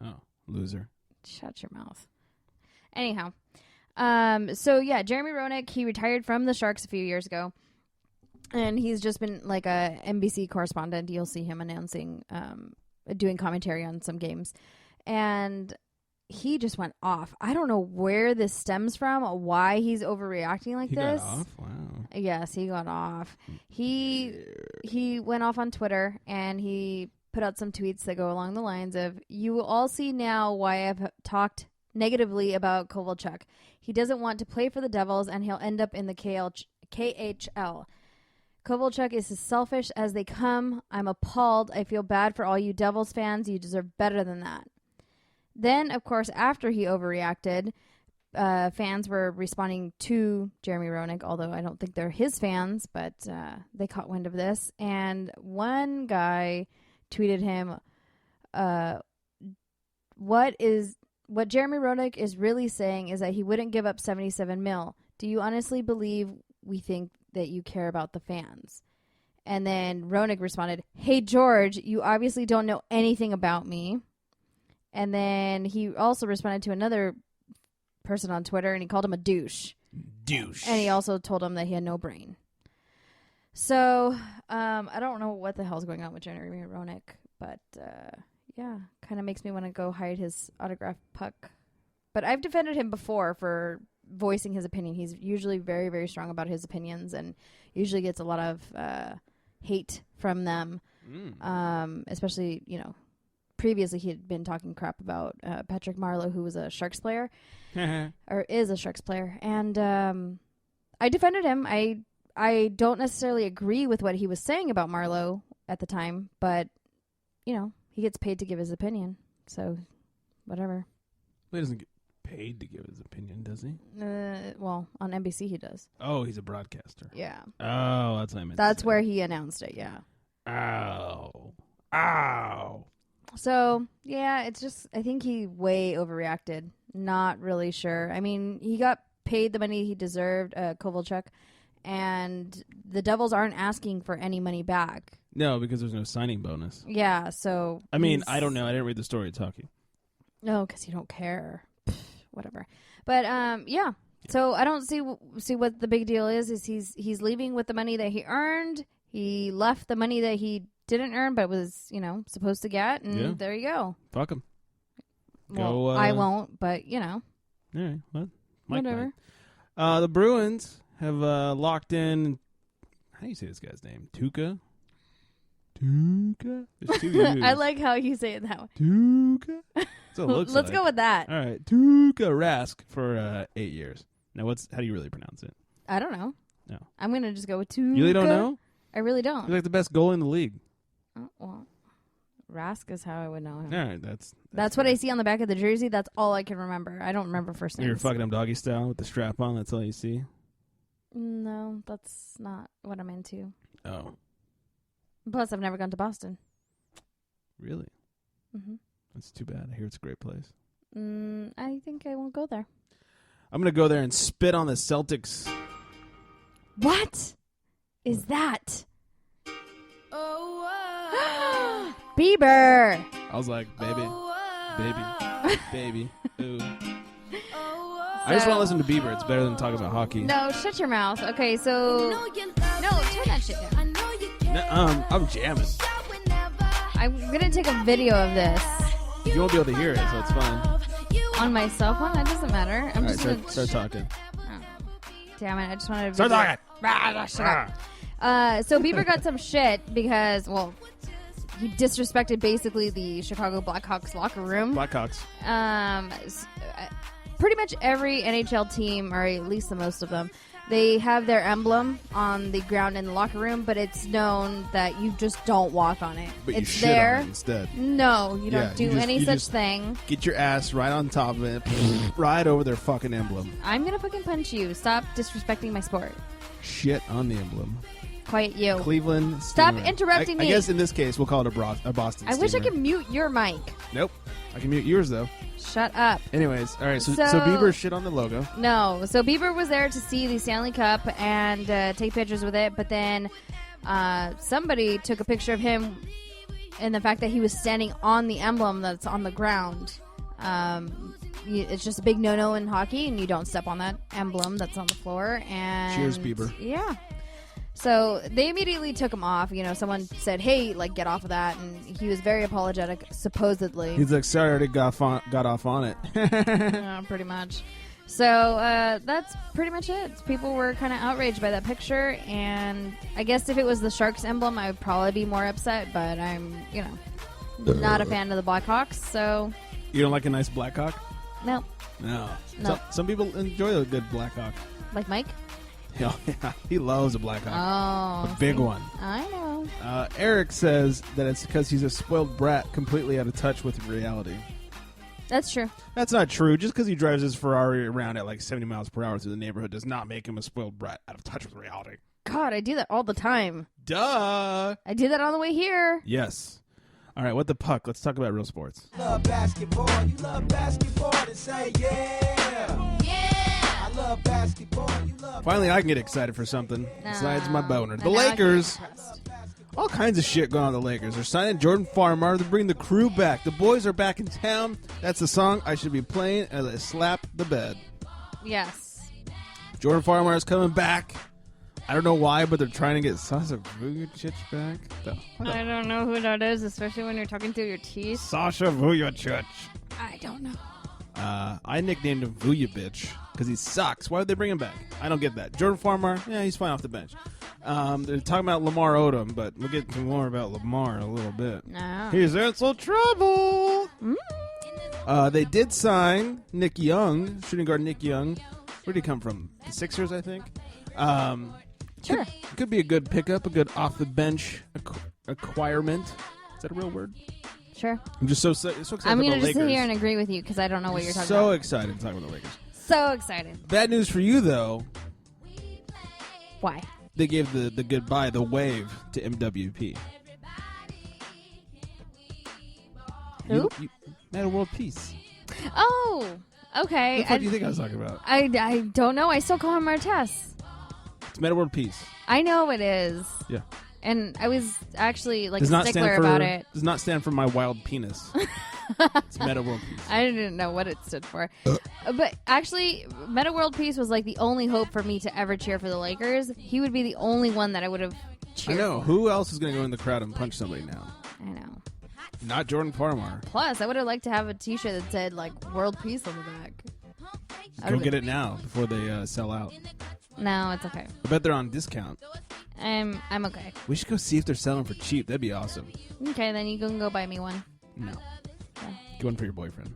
Oh, loser. Shut your mouth. Anyhow. Jeremy Roenick, he retired from the Sharks a few years ago. And he's just been like a NBC correspondent. You'll see him announcing, doing commentary on some games. And he just went off. I don't know where this stems from, why he's overreacting like this. He got off? Wow. Yes, he got off. He went off on Twitter, and he put out some tweets that go along the lines of, "You will all see now why I've talked negatively about Kovalchuk. He doesn't want to play for the Devils, and he'll end up in the KHL. Kovalchuk is as selfish as they come. I'm appalled. I feel bad for all you Devils fans. You deserve better than that." Then, of course, after he overreacted, fans were responding to Jeremy Roenick, although I don't think they're his fans, but they caught wind of this. And one guy tweeted him, what Jeremy Roenick is really saying is that he wouldn't give up $77 million. Do you honestly believe we think that you care about the fans? And then Roenick responded, "Hey, George, you obviously don't know anything about me." And then he also responded to another person on Twitter, and he called him a douche. Douche. And he also told him that he had no brain. So, I don't know what the hell's going on with Jeremy Roenick, but, kind of makes me want to go hide his autographed puck. But I've defended him before for voicing his opinion. He's usually very, very strong about his opinions and usually gets a lot of hate from them, especially, previously he had been talking crap about Patrick Marleau, who was a Sharks player, or is a Sharks player. And I defended him. I don't necessarily agree with what he was saying about Marleau at the time, but, he gets paid to give his opinion. So, whatever. He doesn't get paid to give his opinion, does he? Well, on NBC he does. Oh, he's a broadcaster. Yeah. Oh, that's what I meant. That's where he announced it, yeah. Ow. So, yeah, it's just, I think he way overreacted. Not really sure. I mean, he got paid the money he deserved, Kovalchuk, and the Devils aren't asking for any money back. No, because there's no signing bonus. Yeah, so... I mean, I don't know. I didn't read the story it's hockey. No, because you don't care. Whatever. But, yeah. So I don't see what the big deal is he's leaving with the money that he earned. He left the money that he didn't earn but was, supposed to get, and there you go. Fuck him. Well, I won't, but, All right, well, whatever. The Bruins have locked in, how do you say this guy's name? Tuukka? There's two U's. I like how you say it that way. Tuukka? That's what it looks Let's like. go with that. All right, Tuukka Rask for 8 years. Now, how do you really pronounce it? I don't know. No. I'm going to just go with Tuukka. You really don't know? I really don't. He's like the best goalie in the league. Oh, well, Rask is how I would know him. All right, that's what I see on the back of the jersey. That's all I can remember. I don't remember first names. You're fucking him doggy style with the strap on. That's all you see? No, that's not what I'm into. Oh. Plus, I've never gone to Boston. Really? Mm-hmm. That's too bad. I hear it's a great place. I think I won't go there. I'm going to go there and spit on the Celtics. What is that? Bieber. I was like, baby. Ooh. I just want to listen to Bieber. It's better than talking about hockey. No, shut your mouth. Okay, so... No, turn that shit down. I'm jamming. I'm going to take a video of this. You won't be able to hear it, so it's fine. On my cell phone? That doesn't matter. I'm just going to... Start talking. Oh, damn it, I just wanted to... Start talking! So Bieber got some shit because, well... He disrespected basically the Chicago Blackhawks locker room. Blackhawks. Pretty much every NHL team, or at least the most of them, they have their emblem on the ground in the locker room, but it's known that you just don't walk on it. But it's you shit there on it instead. No, you don't do any such thing. Get your ass right on top of it, right over their fucking emblem. I'm gonna fucking punch you. Stop disrespecting my sport. Shit on the emblem. Quiet you. Cleveland Stop Steamer. interrupting me. I guess in this case, we'll call it a Boston I wish I Steamer. could mute your mic. Nope. I can mute yours, though. Shut up. Anyways, all right, so Bieber shit on the logo. No, so Bieber was there to see the Stanley Cup and take pictures with it, but then somebody took a picture of him and the fact that he was standing on the emblem that's on the ground. It's just a big no-no in hockey, and you don't step on that emblem that's on the floor. And cheers, Bieber. Yeah. So they immediately took him off. Someone said, hey, get off of that. And he was very apologetic, supposedly. He's like, sorry, I already got off on it. Yeah, pretty much. So that's pretty much it. People were kind of outraged by that picture. And I guess if it was the Sharks emblem, I would probably be more upset. But I'm, not a fan of the Blackhawks. So you don't like a nice Blackhawk? No. No. No. Some people enjoy a good Blackhawk. Like Mike? Yeah, he loves a Blackhawk. Oh. A big one. I know. Eric says that it's because he's a spoiled brat completely out of touch with reality. That's true. That's not true. Just because he drives his Ferrari around at 70 miles per hour through the neighborhood does not make him a spoiled brat out of touch with reality. God, I do that all the time. Duh. I did that on the way here. Yes. All right, what the puck? Let's talk about real sports. Love basketball. You love basketball. Then say yeah. Yeah. I love basketball. You love Finally, I can get excited for something besides my boner. The now I feel Lakers. depressed. All kinds of shit going on with the Lakers. They're signing Jordan Farmar. They're bringing the crew back. The boys are back in town. That's the song I should be playing as I slap the bed. Yes. Jordan Farmar is coming back. I don't know why, but they're trying to get Sasha Vujacic back. I don't know who that is, especially when you're talking through your teeth. Sasha Vujacic. I don't know. I nicknamed him Vuja Bitch because he sucks. Why would they bring him back? I don't get that. Jordan Farmar, yeah, he's fine off the bench. They're talking about Lamar Odom, but we'll get to more about Lamar in a little bit. No. He's in some trouble. They did sign Nick Young, shooting guard Nick Young. Where did he come from? The Sixers, I think. Sure. Could be a good pickup, a good off-the-bench acquirement. Is that a real word? Sure. I'm just so excited I'm about going the to just Lakers. sit here and agree with you because I don't know what you're talking So about. excited to talk about the Lakers. So excited. Bad news for you, though. Why? They gave the goodbye, the wave, to MWP. Who? Meta World Peace. Oh, okay. What the fuck do you think I was talking about? I don't know. I still call him Artest. It's Meta World Peace. I know it is. Yeah. And I was actually a Does not stickler stand for, about it. Does not stand for my wild penis. It's Meta World Peace. I didn't know what it stood for. But actually, Meta World Peace was the only hope for me to ever cheer for the Lakers. He would be the only one that I would have cheered I know. for. Who else is going to go in the crowd and punch somebody now? I know. Not Jordan Farmar. Plus, I would have liked to have a T-shirt that said World Peace on the back. Go get it now before they sell out. No, it's okay. I bet they're on discount. I'm okay. We should go see if they're selling for cheap. That'd be awesome. Okay, then you can go buy me one. No. Get one for your boyfriend.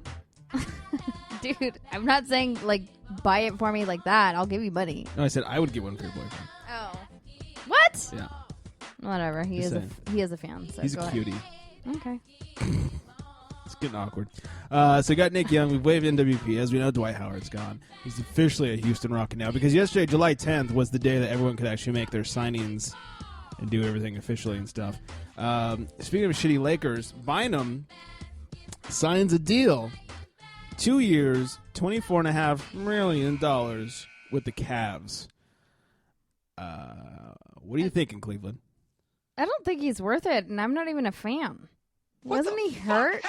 Dude, I'm not saying buy it for me like that. I'll give you money. No, I said I would get one for your boyfriend. Oh. What? Yeah. Whatever. He Just is saying. he is a fan. So He's go a ahead. cutie. Okay. It's getting awkward. So we got Nick Young. We've waived NWP. As we know, Dwight Howard's gone. He's officially a Houston Rocket now because yesterday, July 10th, was the day that everyone could actually make their signings and do everything officially and stuff. Speaking of shitty Lakers, Bynum signs a deal. 2 years, $24.5 million with the Cavs. What are you thinking, Cleveland? I don't think he's worth it, and I'm not even a fan. Wasn't he hurt?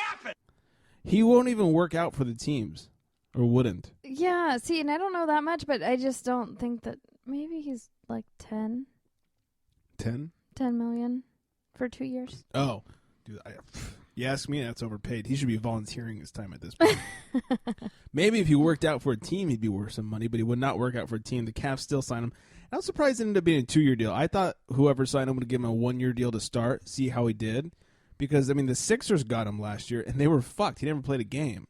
He won't even work out for the teams, or wouldn't. Yeah, see, and I don't know that much, but I just don't think that maybe he's 10. 10? 10 million for 2 years. Oh, dude, you ask me, that's overpaid. He should be volunteering his time at this point. Maybe if he worked out for a team, he'd be worth some money, but he would not work out for a team. The Cavs still sign him. I was surprised it ended up being a 2-year deal. I thought whoever signed him would give him a 1-year deal to start, see how he did. Because, the Sixers got him last year, and they were fucked. He never played a game.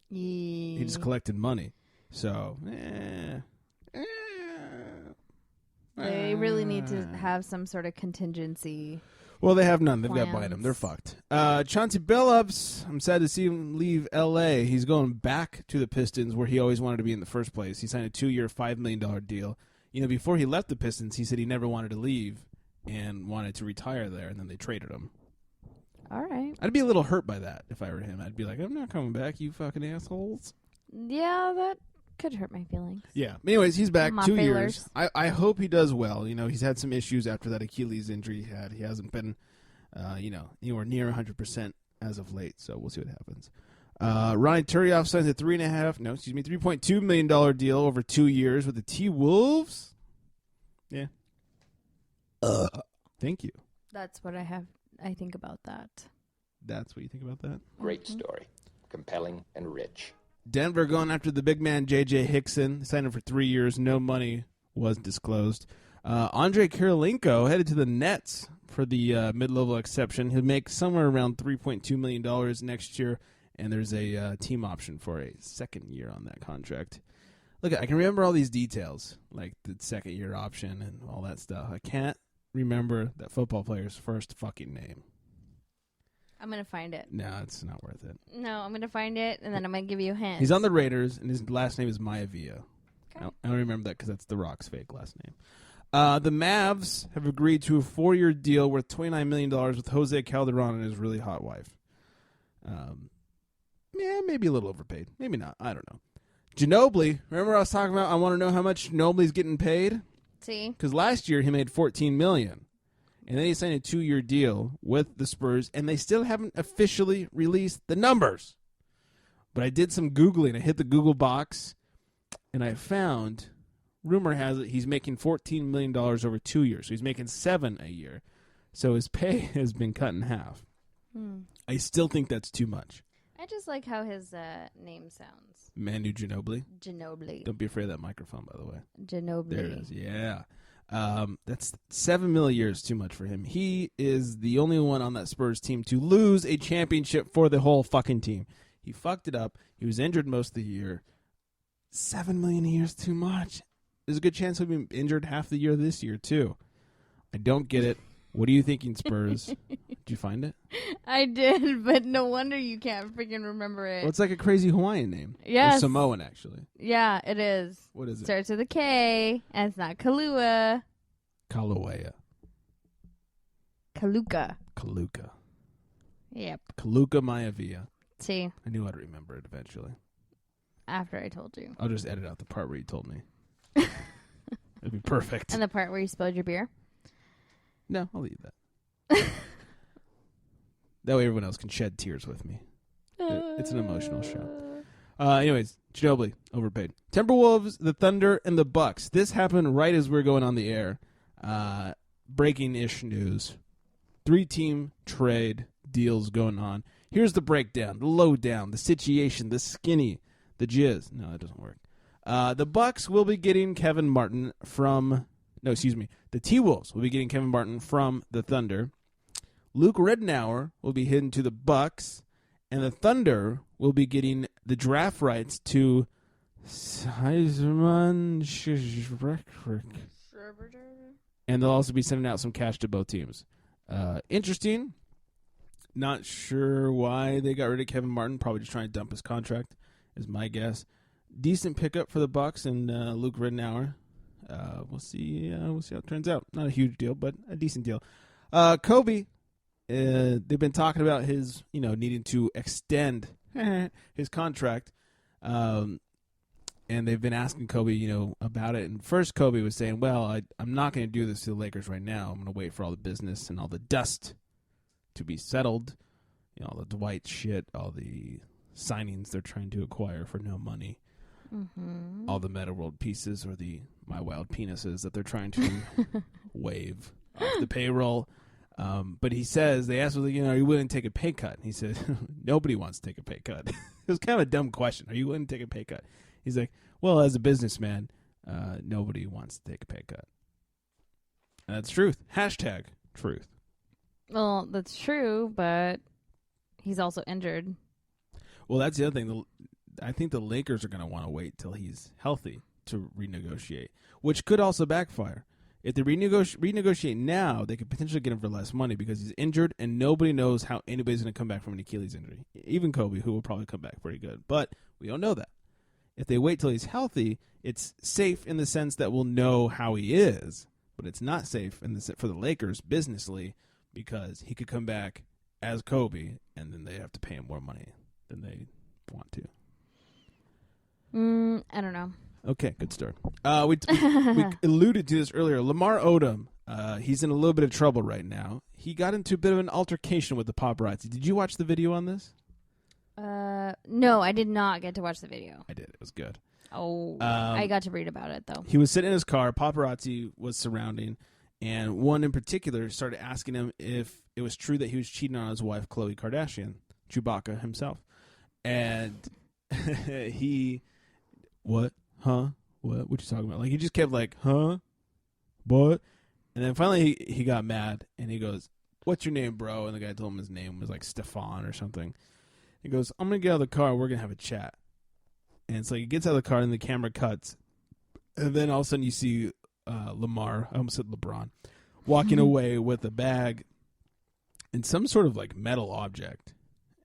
Yeah. He just collected money. So, They really need to have some sort of contingency. Well, they have none. They've got plans. Bynum. They're fucked. Chauncey Billups, I'm sad to see him leave L.A. He's going back to the Pistons where he always wanted to be in the first place. He signed a 2-year, $5 million deal. Before he left the Pistons, he said he never wanted to leave and wanted to retire there, and then they traded him. All right. I'd be a little hurt by that if I were him. I'd be like, I'm not coming back, you fucking assholes. Yeah, that could hurt my feelings. Yeah. Anyways, he's back My 2 feelers. years. I hope he does well. You know, he's had some issues after that Achilles injury he had. He hasn't been, anywhere near 100% as of late. So we'll see what happens. Ryan Turioff signs a $3.2 million deal over 2 years with the T-Wolves. Yeah. Thank you. That's what I think about that. That's what you think about that? Great story. Compelling and rich. Denver going after the big man, J.J. Hickson. Signed him for 3 years. No money was disclosed. Andre Kirilenko headed to the Nets for the mid-level exception. He'll make somewhere around $3.2 million next year, and there's a team option for a second year on that contract. Look, I can remember all these details, like the second-year option and all that stuff. I can't remember that football player's first fucking name. I'm going to find it. No, it's not worth it. No, I'm going to find it, and then I'm going to give you a hint. He's on the Raiders, and his last name is Maivia. Okay. I don't remember that because that's The Rock's fake last name. The Mavs have agreed to a 4-year deal worth $29 million with Jose Calderon and his really hot wife. Yeah, maybe a little overpaid. Maybe not. I don't know. Ginobili, remember I was talking about I want to know how much Ginobili's getting paid? See? Because last year he made $14 million. And then he signed a 2-year deal with the Spurs, and they still haven't officially released the numbers. But I did some Googling. I hit the Google box, and I found, rumor has it, he's making $14 million over 2 years. So he's making $7 million a year. So his pay has been cut in half. I still think that's too much. I just like how his name sounds. Manu Ginobili. Ginobili. Don't be afraid of that microphone, by the way. Ginobili. There it is. Yeah. That's $7 million a year is too much for him. He is the only one on that Spurs team to lose a championship for the whole fucking team. He fucked it up. He was injured most of the year. $7 million a year is too much. There's a good chance he'll be injured half the year this year, too. I don't get it. What are you thinking, Spurs? Did you find it? I did, but no wonder you can't freaking remember it. Well, it's like a crazy Hawaiian name. Yes. Or Samoan, actually. Yeah, it is. What is it? Starts with a K, and it's not Kalua. Kalawea. Kaluka. Kaluka. Yep. Kaluka Maivia. See? I knew how to remember it eventually. After I told you. I'll just edit out the part where you told me. It'd be perfect. And the part where you spilled your beer? No, I'll leave that. That way everyone else can shed tears with me. It's an emotional show. Anyways, Ginobili, overpaid. Timberwolves, the Thunder, and the Bucks. This happened right as we were going on the air. Breaking-ish news. 3-team trade deals going on. Here's the breakdown, the lowdown, the situation, the skinny, the jizz. No, that doesn't work. The Bucks will be getting Kevin Martin from... No, excuse me. The T-Wolves will be getting Kevin Martin from the Thunder. Luke Ridnour will be heading to the Bucks. And the Thunder will be getting the draft rights to Seisman Shrekrik. And they'll also be sending out some cash to both teams. Interesting. Not sure why they got rid of Kevin Martin. Probably just trying to dump his contract, is my guess. Decent pickup for the Bucks and Luke Ridnour. We'll see how it turns out. Not a huge deal, but a decent deal. Kobe, they've been talking about his, needing to extend his contract. And they've been asking Kobe, about it. And first Kobe was saying, well, I'm not going to do this to the Lakers right now. I'm going to wait for all the business and all the dust to be settled. All the Dwight shit, all the signings they're trying to acquire for no money. Mm-hmm. All the Meta World pieces or the My Wild Penises that they're trying to waive off the payroll. But he says, they asked him, are you willing to take a pay cut? And he said, nobody wants to take a pay cut. It was kind of a dumb question. Are you willing to take a pay cut? He's like, well, as a businessman, nobody wants to take a pay cut. And that's truth. Hashtag truth. Well, that's true, but he's also injured. Well, that's the other thing. I think the Lakers are going to want to wait till he's healthy to renegotiate, which could also backfire. If they renegotiate now, they could potentially get him for less money because he's injured, and nobody knows how anybody's going to come back from an Achilles injury. Even Kobe, who will probably come back pretty good. But we don't know that. If they wait till he's healthy, it's safe in the sense that we'll know how he is, but it's not safe for the Lakers businessly because he could come back as Kobe, and then they have to pay him more money than they want to. I don't know. Okay, good story. We alluded to this earlier. Lamar Odom, he's in a little bit of trouble right now. He got into a bit of an altercation with the paparazzi. Did you watch the video on this? No, I did not get to watch the video. I did. It was good. Oh, I got to read about it, though. He was sitting in his car. Paparazzi was surrounding, and one in particular started asking him if it was true that he was cheating on his wife, Khloe Kardashian, Chewbacca himself. And he, what? Huh? What you talking about? Like, he just kept like, huh? What? And then finally he got mad, and he goes, what's your name, bro? And the guy told him his name was like Stefan or something. He goes, I'm going to get out of the car. We're going to have a chat. And so he gets out of the car, and the camera cuts. And then all of a sudden you see Lamar, I almost said LeBron, walking away with a bag and some sort of like metal object.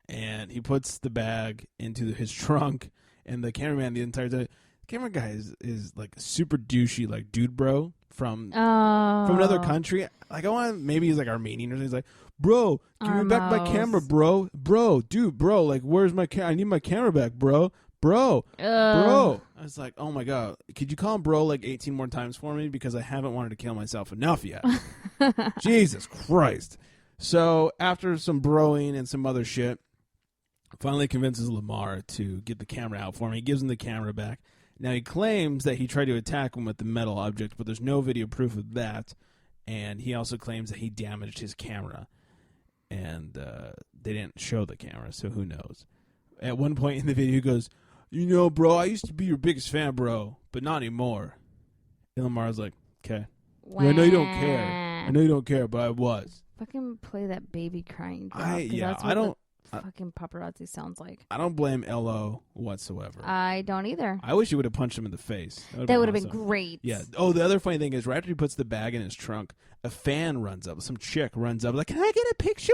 And he puts the bag into his trunk, and the cameraman the entire time, the camera guy is like super douchey, like dude bro from another country. Like, I want, maybe he's like Armenian or something. He's like, bro, give me back my camera, bro. Bro, dude, bro, like, where's my camera? I need my camera back, bro. Bro. I was like, oh my God. Could you call him bro like 18 more times for me? Because I haven't wanted to kill myself enough yet. Jesus Christ. So after some broing and some other shit, finally convinces Lamar to get the camera out for him. He gives him the camera back. Now he claims that he tried to attack him with the metal object, but there's no video proof of that. And he also claims that he damaged his camera. And they didn't show the camera, so who knows. At one point in the video, he goes, you know, bro, I used to be your biggest fan, bro, but not anymore. And Lamar's like, okay. I know you don't care, but I was. Fucking play that baby crying drop. Fucking paparazzi sounds like. I don't blame LO whatsoever. I don't either. I wish he would have punched him in the face. That would have been great. Yeah. Oh, the other funny thing is, right after he puts the bag in his trunk, a fan runs up. Some chick runs up, like, can I get a picture?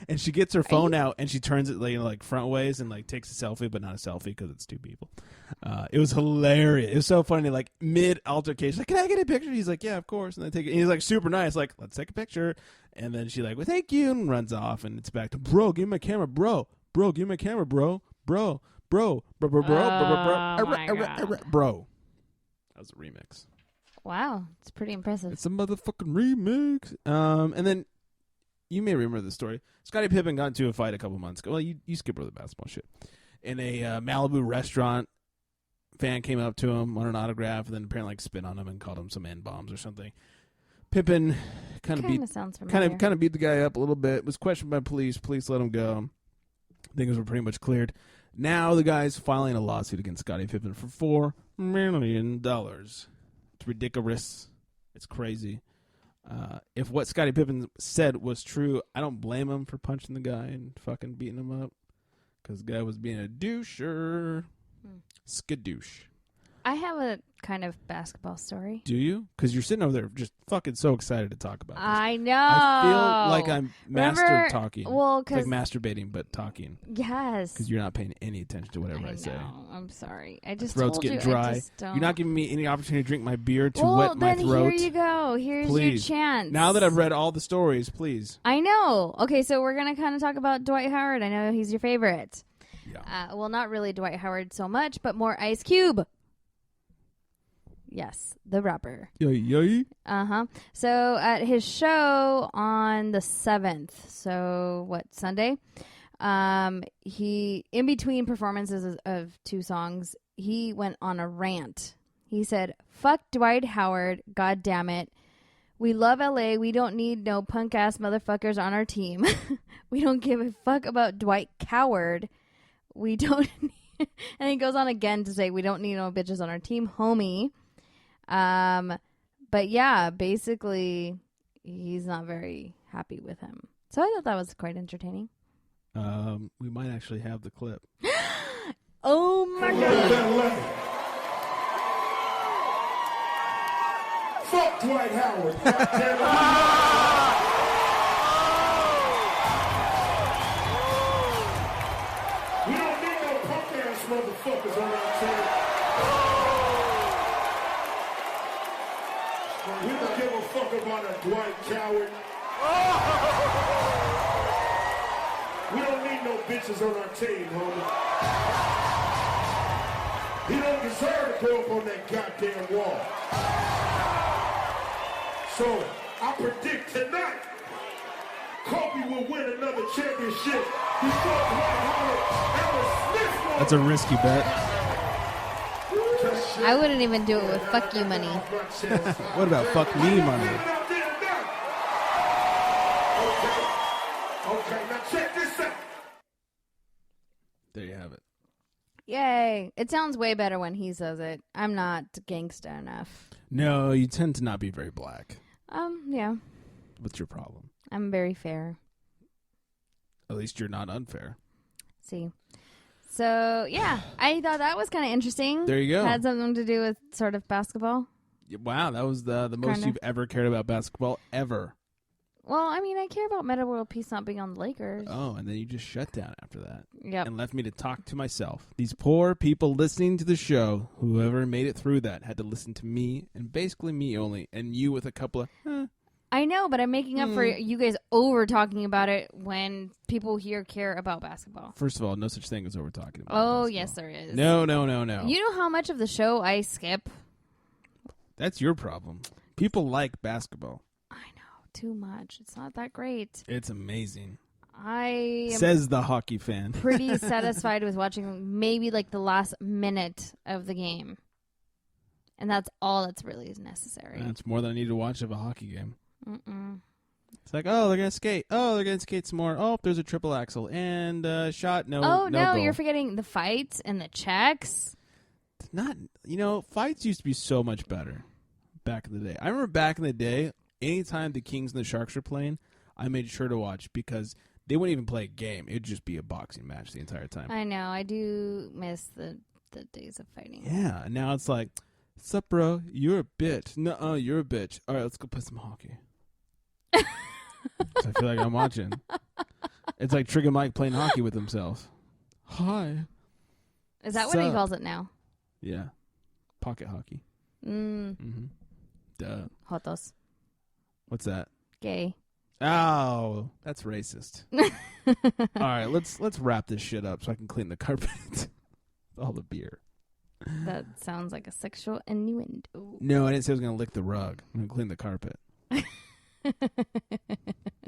And she gets her phone out, and she turns it like front ways and like takes a selfie, but not a selfie because it's two people. It was hilarious. It was so funny. Like, mid altercation, like, can I get a picture? He's like, yeah, of course. And they take it. And he's like super nice, like, let's take a picture. And then she like, well, thank you, and runs off. And it's back to, bro, give me my camera, bro. Bro, give me my camera, bro. Bro. That was a remix. Wow, it's pretty impressive. It's a motherfucking remix. And then you may remember the story. Scottie Pippen got into a fight a couple months ago. Well, you skip over the basketball shit. In a Malibu restaurant, fan came up to him, wanted an autograph, and then apparently like spit on him and called him some N-bombs or something. Pippen kind of beat the guy up a little bit. Was questioned by police. Police let him go. Things were pretty much cleared. Now the guy's filing a lawsuit against Scottie Pippen for $4 million. It's ridiculous. It's crazy. If what Scottie Pippen said was true, I don't blame him for punching the guy and fucking beating him up. Because the guy was being a doucher. Skadoosh. I have a kind of basketball story. Do you? Because you're sitting over there just fucking so excited to talk about this. I know. I feel like I'm talking. Well, it's like masturbating, but talking. Yes. Because you're not paying any attention to whatever I say. I'm sorry. I just throat's told getting you, dry. You're not giving me any opportunity to drink my beer to wet my throat. Well, then here you go. Here's your chance. Now that I've read all the stories, please. I know. Okay, so we're going to kind of talk about Dwight Howard. I know he's your favorite. Yeah. Well, not really Dwight Howard so much, but more Ice Cube. Yes, the rapper. Yay. Uh-huh. So at his show on the 7th, so what, Sunday? He, in between performances of two songs, he went on a rant. He said, fuck Dwight Howard, god damn it. We love LA. We don't need no punk-ass motherfuckers on our team. We don't give a fuck about Dwight Coward. We don't need... And he goes on again to say, we don't need no bitches on our team, homie. But yeah, basically he's not very happy with him. So I thought that was quite entertaining. We might actually have the clip. Oh my God. Fuck Dwight Howard. We don't need no punk ass motherfuckers on our team. We don't give a fuck about a Dwight Coward. ain't no bitches on our team, homie. He don't deserve to go up on that goddamn wall. So, I predict tonight, Kobe will win another championship before Dwight Howard ever sniffs one. That's a risky bet. I wouldn't even do it with fuck you money. What about fuck me money? Okay, now check this out. There you have it. Yay. It sounds way better when he says it. I'm not gangsta enough. No, you tend to not be very black. Yeah. What's your problem? I'm very fair. At least you're not unfair. See. So, yeah, I thought that was kind of interesting. There you go. Had something to do with sort of basketball. Wow, that was the most Kinda. you've ever cared about basketball ever. Well, I mean, I care about Meta World Peace not being on the Lakers. Oh, and then you just shut down after that. Yep. And left me to talk to myself. These poor people listening to the show, whoever made it through that, had to listen to me, and basically me only, and you with a couple of, I know, but I'm making up for you guys over talking about it when people here care about basketball. First of all, no such thing as over talking about Oh, basketball. yes, there is. No. You know how much of the show I skip? That's your problem. People like basketball. Too much. It's not that great. It's amazing. I am Says the hockey fan. pretty satisfied with watching maybe like the last minute of the game. And that's all that's really necessary. That's more than I need to watch of a hockey game. Mm-mm. It's like, oh, they're going to skate. Oh, they're going to skate some more. Oh, there's a triple axel. And shot, no Oh, no, goal. you're forgetting the fights and the checks. Not, fights used to be so much better back in the day. I remember back in the day, anytime the Kings and the Sharks were playing, I made sure to watch because they wouldn't even play a game. It would just be a boxing match the entire time. I know. I do miss the days of fighting. Yeah, and now it's like, sup, bro? You're a bitch. Nuh-uh, you're a bitch. All right, let's go play some hockey. So I feel like I'm watching. It's like Trigger Mike playing hockey with himself. Hi. Is that what he calls it now? Yeah. Pocket hockey. Mm. Duh. Jotos. What's that? Gay. Oh, that's racist. All right, let's wrap this shit up so I can clean the carpet. All the beer. That sounds like a sexual innuendo. No, I didn't say I was going to lick the rug. I'm going to clean the carpet.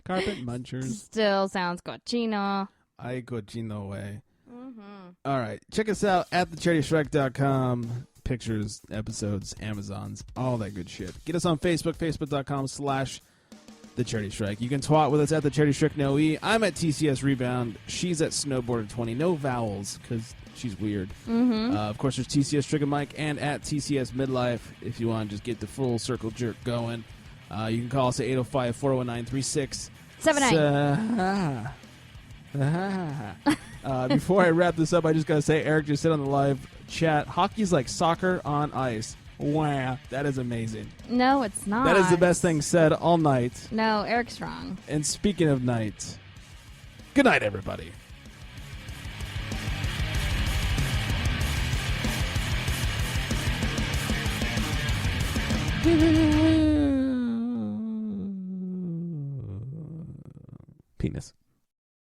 Carpet munchers. Still sounds cochino. Ay, cochino way. Mm-hmm. All right, check us out at thecharitystrike.com. Pictures, episodes, Amazons, all that good shit. Get us on Facebook, facebook.com/thecharitystrike. You can twat with us at thecharitystrike, no E. I'm at TCS Rebound. She's at Snowboarder20. No vowels, because she's weird. Mm-hmm. Of course, there's TCS Trigger Mike and at TCS Midlife if you want to just get the full circle jerk going. You can call us at 805-419-3679. Before I wrap this up, I just got to say, Eric just said on the live chat, hockey's like soccer on ice. Wow, that is amazing. No, it's not. That is the best thing said all night. No, Eric's wrong. And speaking of night, good night, everybody. Penis.